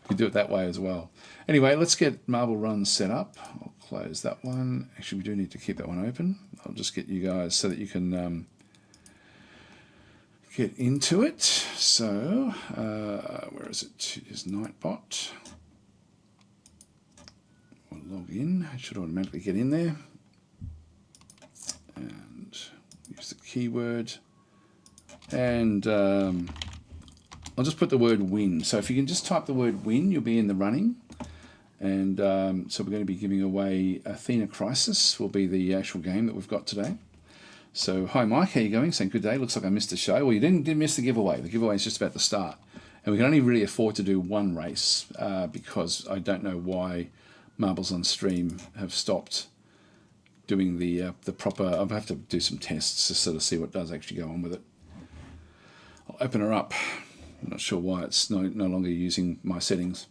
you do it that way as well. Anyway, let's get marble runs set up. I'll close that one. Actually, we do need to keep that one open. I'll just get you guys so that you can get into it. So, where is it? It is Nightbot. We'll log in. It should automatically get in there. And use the keyword. And I'll just put the word win. So if you can just type the word win, you'll be in the running. And so we're going to be giving away Athena Crisis, will be the actual game that we've got today. So, hi Mike, how you going? Saying good day. Looks like I missed the show. Well, you didn't miss the giveaway. The giveaway is just about to start. And we can only really afford to do one race because I don't know why Marbles on Stream have stopped doing the proper... I'll have to do some tests to sort of see what does actually go on with it. I'll open her up. I'm not sure why it's no longer using my settings.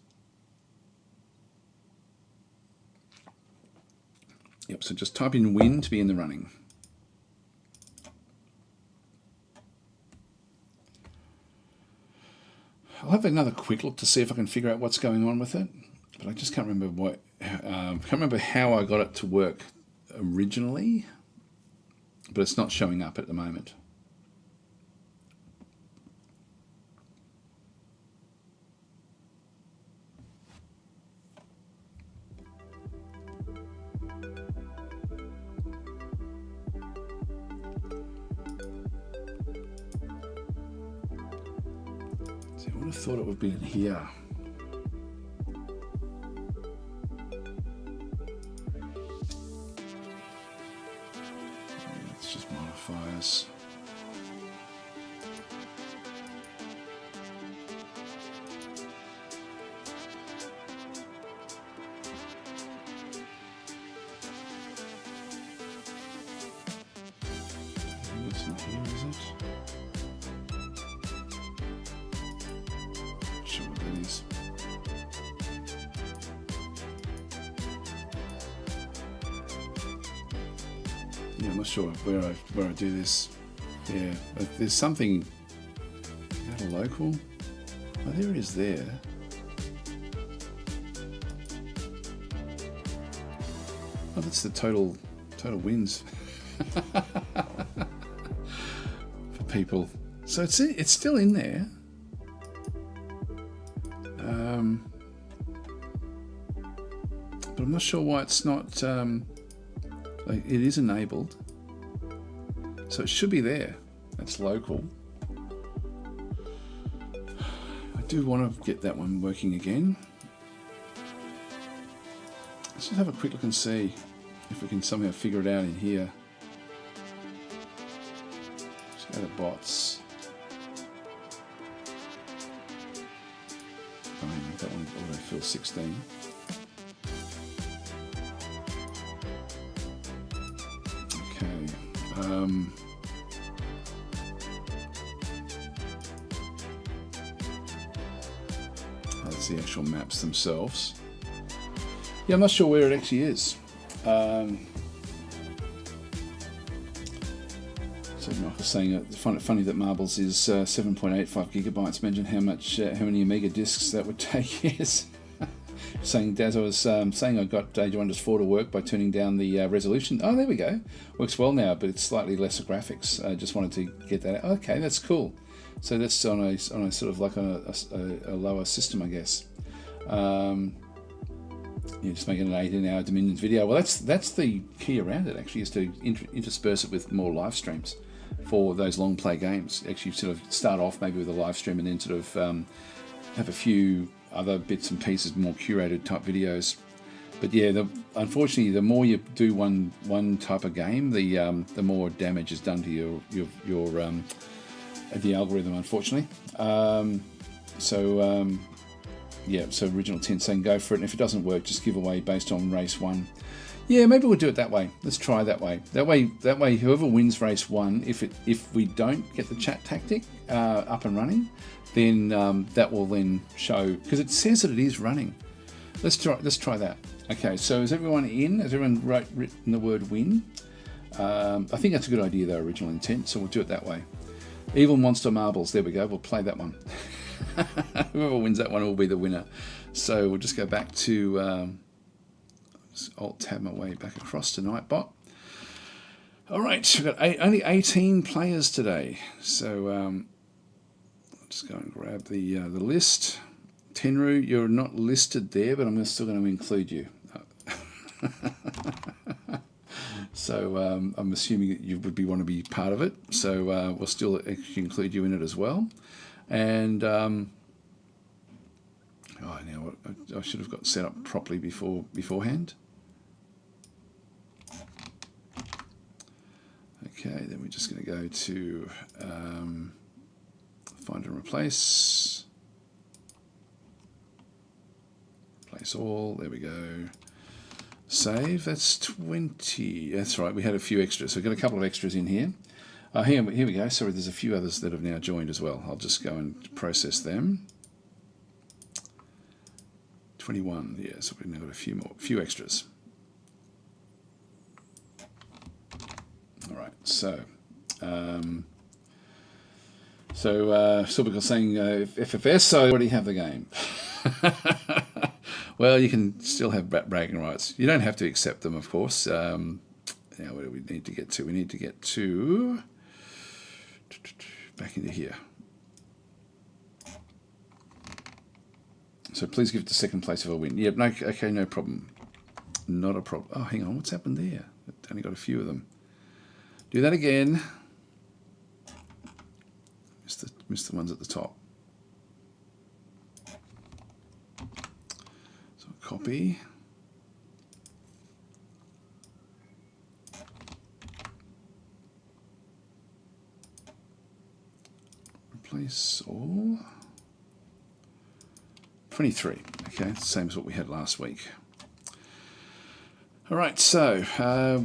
Yep, so just type in win to be in the running. I'll have another quick look to see if I can figure out what's going on with it, but I just can't remember how I got it to work originally, but it's not showing up at the moment. I would have thought it would be in here. It's just modifiers. It's not here, is it? Sure what that is. Yeah, I'm not sure where I do this. Yeah, but there's something. Is that a local? Oh, there it is there. Oh, that's the total wins for people. So it's still in there. But I'm not sure why it's not. Like it is enabled, so it should be there. That's local. I do want to get that one working again. Let's just have a quick look and see if we can somehow figure it out in here. Let's go to bots. that one autofill 16. Okay. That's the actual maps themselves. Yeah, I'm not sure where it actually is. So Mark was saying, funny that Marbles is 7.85 gigabytes. Imagine how many Amiga discs that would take. Yes. Saying, Daz, I was saying I got Age of Wonders 4 to work by turning down the resolution. Oh, there we go. Works well now, but it's slightly lesser graphics. I just wanted to get that out. Okay, that's cool. So that's on a sort of like on a lower system, I guess. Yeah, just making an 18-hour Dominions video. Well, that's the key around it, actually, is to intersperse it with more live streams for those long play games. Actually, sort of start off maybe with a live stream and then sort of have a few other bits and pieces, more curated type videos. But yeah, unfortunately, the more you do one type of game, the more damage is done to the algorithm, unfortunately. Yeah, so Original 10 saying go for it, and if it doesn't work, just give away based on race 1. Yeah, maybe we'll do it that way. Let's try that way. That way, whoever wins race 1, if we don't get the ChatTactic up and running, then that will then show, because it says that it is running. Let's try that. Okay, so is everyone in? Has everyone written the word win? I think that's a good idea, though, original intent, so we'll do it that way. Evil Monster Marbles, there we go, we'll play that one. Whoever wins that one will be the winner. So we'll just go back to Alt-Tab my way back across to Nightbot. All right, we've got only 18 players today. So I'll just go and grab the list. Tenru, you're not listed there, but I'm still going to include you. So I'm assuming that you would want to be part of it. So we'll still actually include you in it as well. And now I should have got set up properly beforehand. Okay, then we're just going to go to find and replace. Replace all. There we go. Save. That's 20. That's right. We had a few extras. So we've got a couple of extras in here. Here we go. Sorry, there's a few others that have now joined as well. I'll just go and process them. 21. Yeah, so we've now got a few extras. All right. So, Silbical saying FFS. So I already have the game. Well, you can still have bragging rights. You don't have to accept them, of course. Now, where do we need to get to? We need to get to back into here. So please give it to second place if I win. Yep, no, okay, no problem. Not a problem. Oh, hang on, what's happened there? I've only got a few of them. Do that again. Missed the ones at the top. So copy. Replace all. 23. Okay, same as what we had last week. All right, so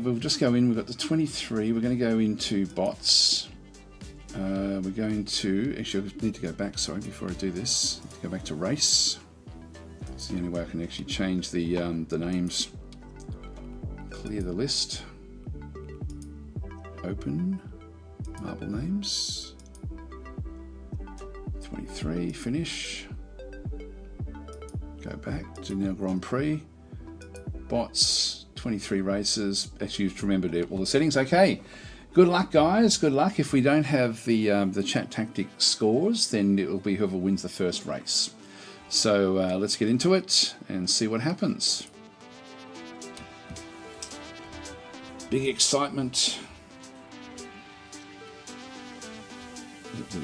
we'll just go in. We've got the 23. We're going to go into bots. We're going to actually I need to go back. Sorry, before I do this, go back to race. It's the only way I can actually change the names. Clear the list. Open marble names. 23. Finish. Go back to now Grand Prix. Bots. 23 races. Actually, you've remembered all the settings. Okay. Good luck, guys. Good luck. If we don't have the ChatTactic scores, then it will be whoever wins the first race. So let's get into it and see what happens. Big excitement.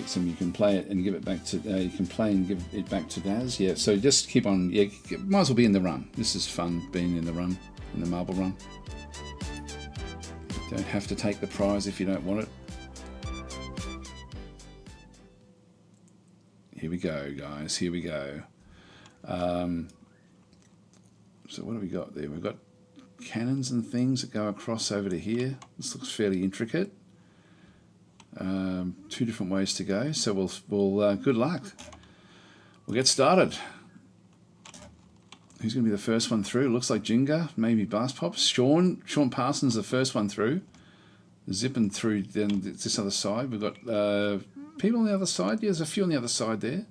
So you can play it and give it back to. You can play and give it back to Daz. Yeah. So just keep on. Yeah. Might as well be in the run. This is fun being in the run, in the marble run. Don't have to take the prize if you don't want it. Here we go, guys. Here we go. So what have we got there? We've got cannons and things that go across over to here. This looks fairly intricate. 2 different ways to go. So we'll good luck. We'll get started. Who's going to be the first one through? Looks like Jinga, maybe Blast Pops. Sean Parsons, the first one through. Zipping through then this other side. We've got people on the other side. Yeah, there's a few on the other side there.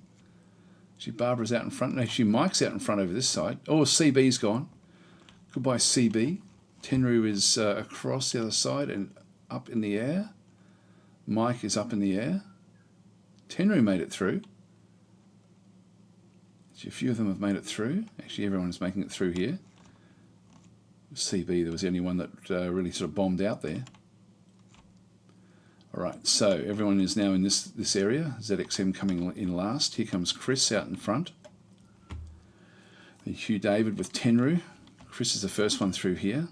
Actually, Barbara's out in front. Actually, Mike's out in front over this side. Oh, CB's gone. Goodbye, CB. Tenru is across the other side and up in the air. Mike is up in the air. Tenru made it through. Actually, a few of them have made it through. Actually, everyone's making it through here. CB, there was the only one that really sort of bombed out there. All right, so everyone is now in this area. ZXM coming in last. Here comes Chris out in front. And Hugh David with Tenru. Chris is the first one through here.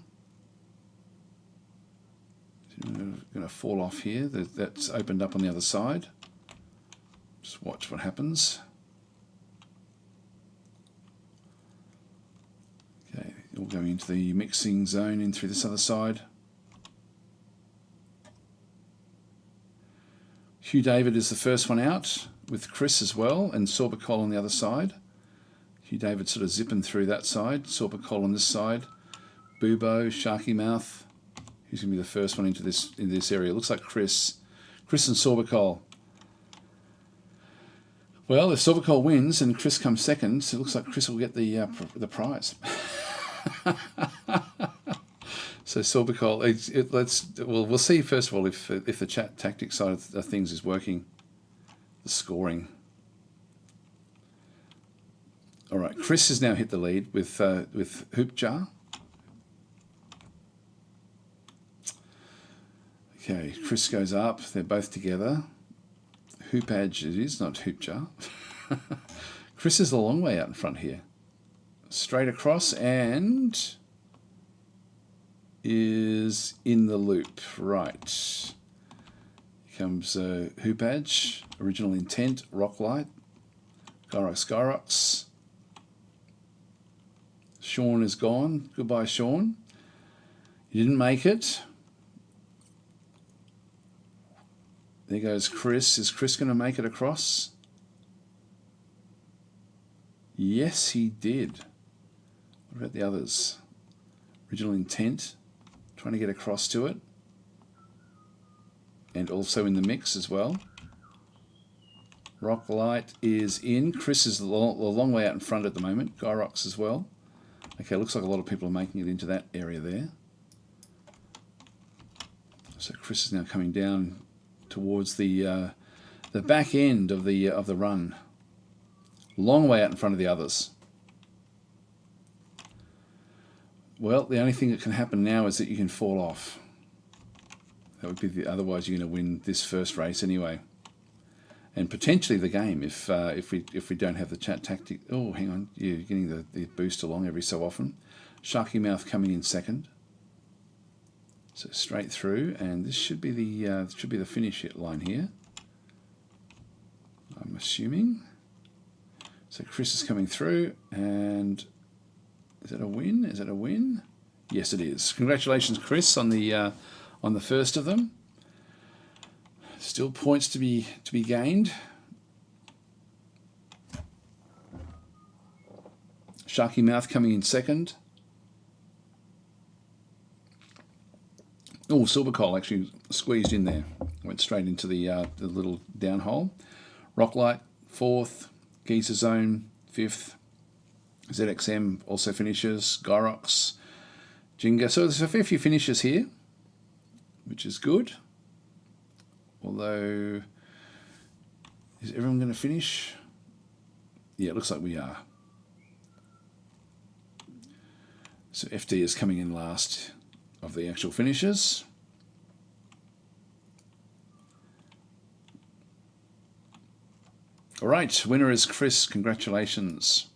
Going to fall off here. That's opened up on the other side. Just watch what happens. Okay, all going into the mixing zone in through this other side. Hugh David is the first one out with Chris as well, and Sorbacol on the other side. Hugh David sort of zipping through that side. Sorbacol on this side. Bubo, Sharky Mouth. Who's going to be the first one into this area? Looks like Chris and Sorbacol. Well, if Sorbacol wins and Chris comes second, so it looks like Chris will get the prize. So Sorbacol, we'll see first of all if the ChatTactic side of things is working. The scoring. All right, Chris has now hit the lead with Hoop Jar. Okay, Chris goes up. They're both together. Hoop Edge it is, not Hoop Jar. Chris is a long way out in front here. Straight across and is in the loop. Right. Here comes Hoop Edge, Original Intent, Rock Light, Gyrox. Sean is gone. Goodbye, Sean. You didn't make it. There goes Chris. Is Chris going to make it across? Yes, he did. What about the others? Original Intent. Trying to get across to it. And also in the mix as well. Rock Light is in. Chris is a long way out in front at the moment. Gyrox as well. Okay, looks like a lot of people are making it into that area there. So Chris is now coming down towards the back end of the run. Long way out in front of the others. Well, the only thing that can happen now is that you can fall off. That would be otherwise you're going to win this first race anyway, and potentially the game if we don't have the ChatTactic. Oh, hang on, you're getting the boost along every so often. Sharky Mouth coming in second. So straight through, and this should be the finish line here. I'm assuming. So Chris is coming through, and is that a win? Is that a win? Yes, it is. Congratulations, Chris, on the first of them. Still points to be gained. Sharky Mouth coming in second. Oh, Silvercoal actually squeezed in there. Went straight into the little downhole. Rocklight, fourth. Geezer Zone, fifth. ZXM also finishes. Gyrox, Jinga. So there's a fair few finishes here, which is good. Although, is everyone going to finish? Yeah, it looks like we are. So FD is coming in last of the actual finishes. All right, winner is Chris. Congratulations.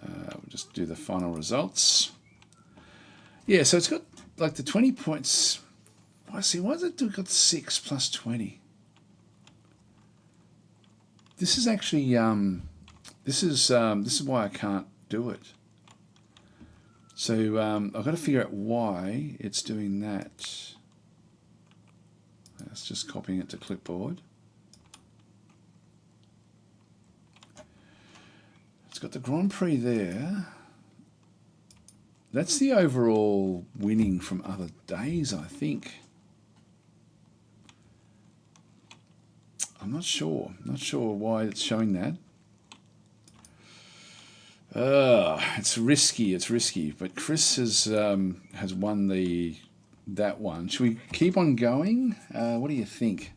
We'll just do the final results. Yeah, so it's got like the 20 points. I see. Why has it got 6 plus 20? This is actually This is why I can't do it. So I've got to figure out why it's doing that. That's just copying it to clipboard. It's got the Grand Prix there. That's the overall winning from other days, I think. I'm not sure. Not sure why it's showing that. It's risky. It's risky. But Chris has won that one. Should we keep on going? What do you think?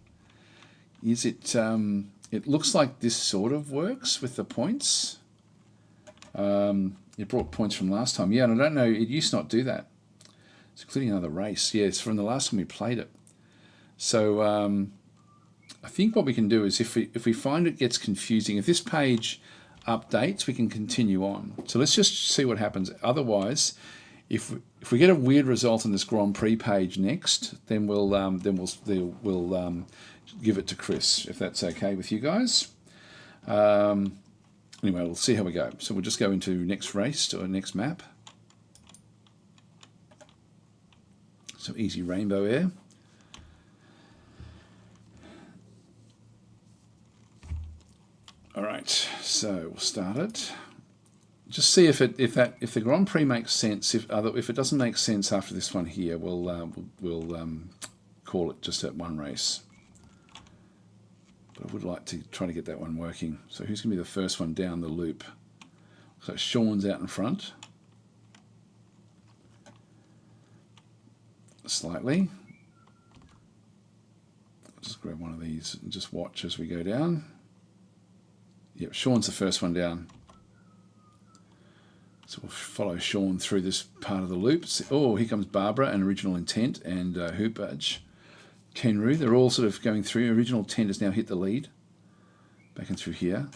Is it? It looks like this sort of works with the points. It brought points from last time. Yeah, and I don't know. It used to not do that. It's including another race. Yeah, it's from the last time we played it. So I think what we can do is if we find it gets confusing, if this page updates, we can continue on. So let's just see what happens. Otherwise, if we get a weird result on this Grand Prix page next, then we'll give it to Chris, if that's okay with you guys. Anyway, we'll see how we go. So we'll just go into next race or next map. So easy rainbow air. All right, so we'll start it. Just see if the Grand Prix makes sense. If it doesn't make sense after this one here, we'll call it just at one race. But I would like to try to get that one working. So who's going to be the first one down the loop? So Sean's out in front. Slightly. I'll just grab one of these and just watch as we go down. Yep, Sean's the first one down. So we'll follow Sean through this part of the loop. Oh, here comes Barbara and Original Intent and Hoop Badge. Tenru, they're all sort of going through. Original Intent has now hit the lead. Back and through here.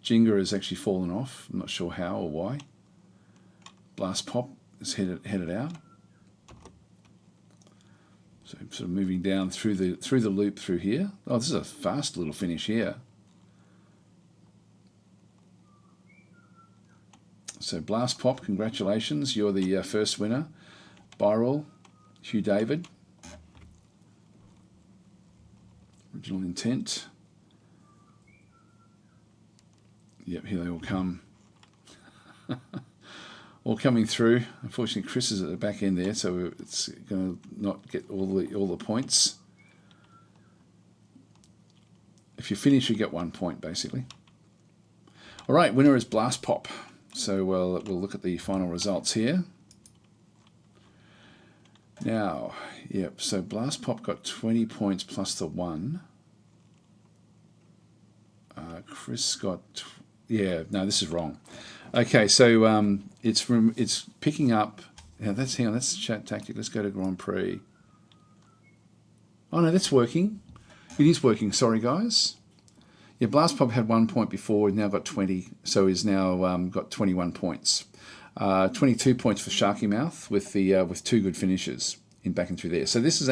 Jenga has actually fallen off. I'm not sure how or why. Blast Pop is headed out. So sort of moving down through the loop through here. Oh, this is a fast little finish here. So Blast Pop, congratulations, you're the first winner. Viral, Hugh David. Original Intent. Yep, here they all come. All coming through. Unfortunately, Chris is at the back end there, so it's going to not get all the points. If you finish, you get 1 point, basically. All right, winner is Blast Pop. So we'll look at the final results here. Now, yep, so Blast Pop got 20 points plus the 1. Chris got, yeah, no, this is wrong. Okay, so it's picking up, hang on, that's ChatTactic. Let's go to Grand Prix. Oh no, that's working. It is working, sorry guys. Yeah, Blast Pop had 1 point before, he's now got 20, so he's now got 21 points. 22 points for Sharky Mouth with 2 good finishes in back and through there. So this is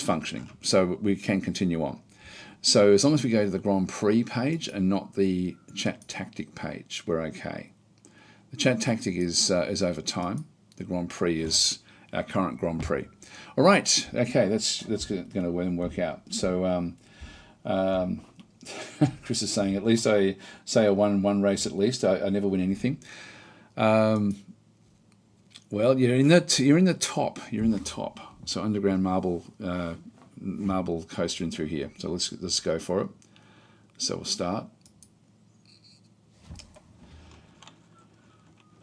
functioning, so we can continue on. So as long as we go to the Grand Prix page and not the ChatTactic page, we're okay. The ChatTactic is over time. The Grand Prix is our current Grand Prix. All right, okay, that's going to work out. So Chris is saying, at least I say I won one race at least. I never win anything. Well, you're in the top. You're in the top. So underground marble coaster in through here. So let's go for it. So we'll start.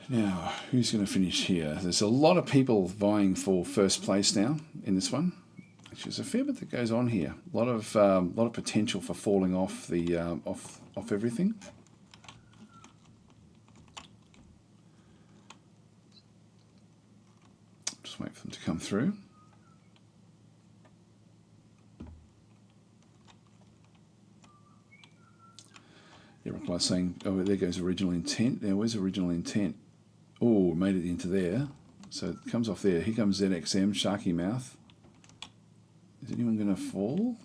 Now, who's going to finish here? There's a lot of people vying for first place now in this one. Actually, there's a fair bit that goes on here. A lot of potential for falling off the off everything. Just wait for them to come through. Yeah, Rick was saying, oh, there goes Original Intent. Now, where's Original Intent? Oh, made it into there. So it comes off there. Here comes ZXM, Sharky Mouth. Is anyone going to fall?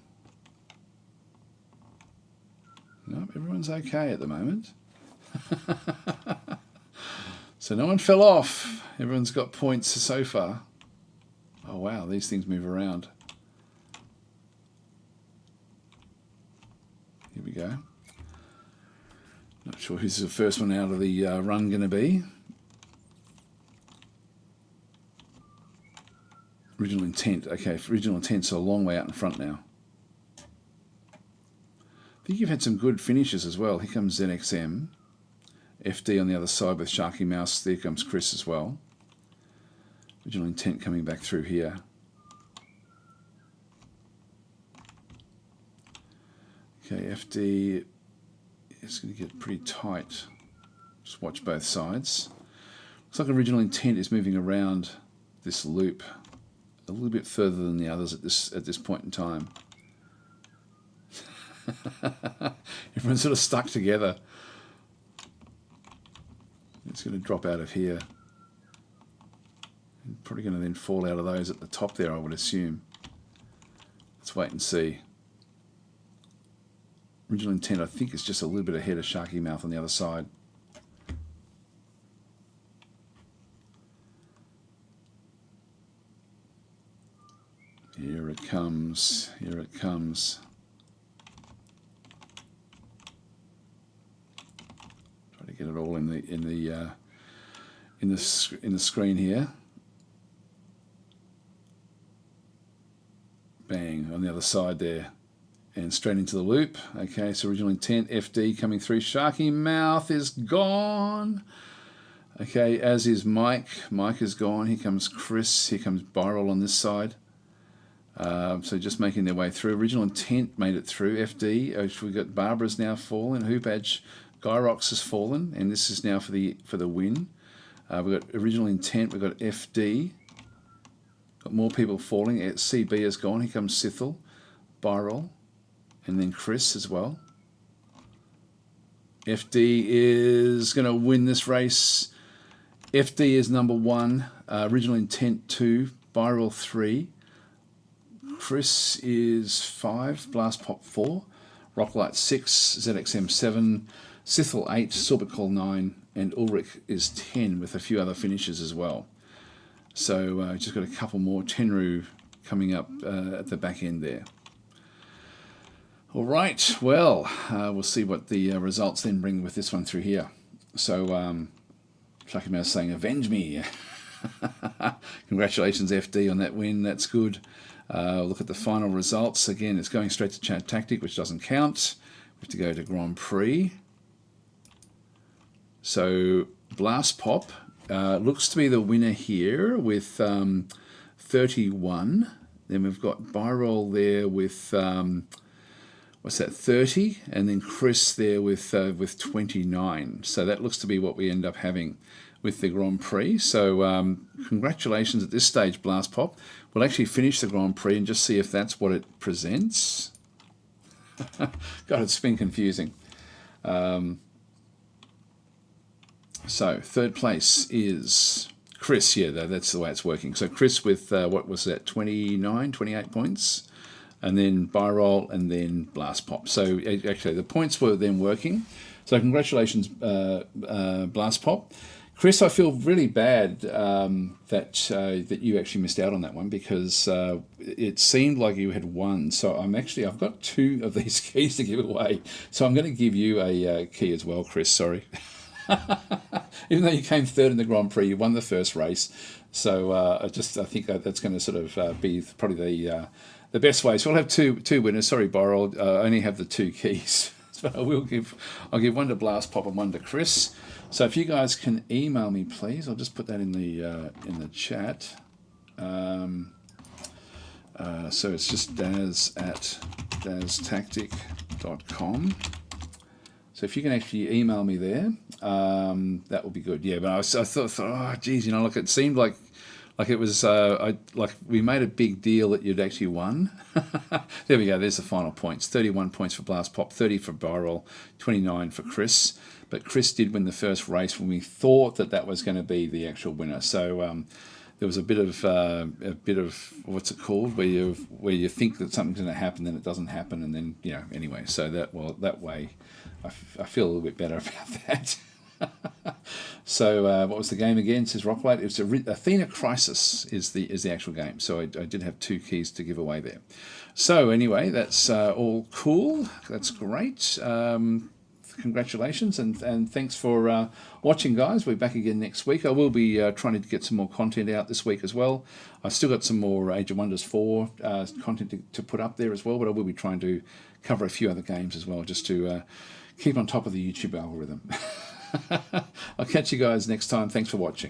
No, everyone's okay at the moment. So no one fell off. Everyone's got points so far. Oh wow, these things move around. Here we go. Not sure who's the first one out of the run going to be. Original intent. Okay, original intent's a long way out in front now. I think you've had some good finishes as well. Here comes ZXM. FD on the other side with Sharky Mouse. There comes Chris as well. Original intent coming back through here. Okay, FD is going to get pretty tight. Just watch both sides. Looks like original intent is moving around this loop a little bit further than the others at this point in time. Everyone's sort of stuck together. It's going to drop out of here. Probably going to then fall out of those at the top there, I would assume. Let's wait and see. Original intent, I think, is just a little bit ahead of Sharky Mouth on the other side. Here it comes. Here it comes. Try to get it all in the screen here. Bang on the other side there. And straight into the loop. Okay, so original intent, FD coming through. Sharky Mouth is gone. Okay, as is Mike. Mike is gone. Here comes Chris. Here comes Byroll on this side. So just making their way through. Original intent made it through. FD. We've got Barbara's now fallen. Hoop Edge. Gyrox has fallen. And this is now for the win. We've got original intent. We've got FD. Got more people falling. CB is gone. Here comes Sithel. Byroll. And then Chris as well. FD is going to win this race. FD is number 1. Original intent 2. Byroll 3. Chris is 5. Blast Pop 4. Rocklight 6. ZXM 7. Sithel 8. Sorbicol 9. And Ulrich is 10 with a few other finishes as well. So just got a couple more. Tenru coming up at the back end there. All right, well, we'll see what the results then bring with this one through here. So, Sharky Mouse saying, avenge me. Congratulations, FD, on that win. That's good. Look at the final results. Again, it's going straight to ChatTactic, which doesn't count. We have to go to Grand Prix. So, Blast Pop looks to be the winner here with 31. Then we've got Byroll there with... what's that, 30, and then Chris there with 29. So that looks to be what we end up having with the Grand Prix. So congratulations at this stage, Blast Pop. We'll actually finish the Grand Prix and just see if that's what it presents. God, it's been confusing. So third place is Chris. Yeah, that's the way it's working. So Chris with, what was that, 28 points? And then Byroll, and then Blast Pop. So actually, the points were then working. So congratulations, Blast Pop. Chris, I feel really bad that you actually missed out on that one, because it seemed like you had won. So I've got 2 of these keys to give away. So I'm going to give you a key as well, Chris. Sorry. Even though you came 3rd in the Grand Prix, you won the first race. So I think that's going to sort of be probably the best way. So we'll have two winners. Sorry, Byroll, I only have the 2 keys, but I'll give one to Blast Pop and one to Chris. So if you guys can email me, please, I'll just put that in the chat. So it's just daz@daztactic.com. So if you can actually email me there, that would be good. Yeah, but I thought, oh, geez, look, it seemed like it was, we made a big deal that you'd actually won. There we go, there's the final points. 31 points for Blast Pop, 30 for Byroll, 29 for Chris. But Chris did win the first race when we thought that was going to be the actual winner. So there was a bit of what's it called, where you think that something's going to happen, then it doesn't happen, and then anyway. So that way, I feel a little bit better about that. So what was the game again? It says Rocklight. It's Athena Crisis is the actual game. So I did have 2 keys to give away there. So anyway, that's all cool. That's great. Congratulations and thanks for watching, guys. We'll be back again next week. I will be trying to get some more content out this week as well. I've still got some more Age of Wonders 4 content to put up there as well, but I will be trying to cover a few other games as well, just to keep on top of the YouTube algorithm. I'll catch you guys next time. Thanks for watching.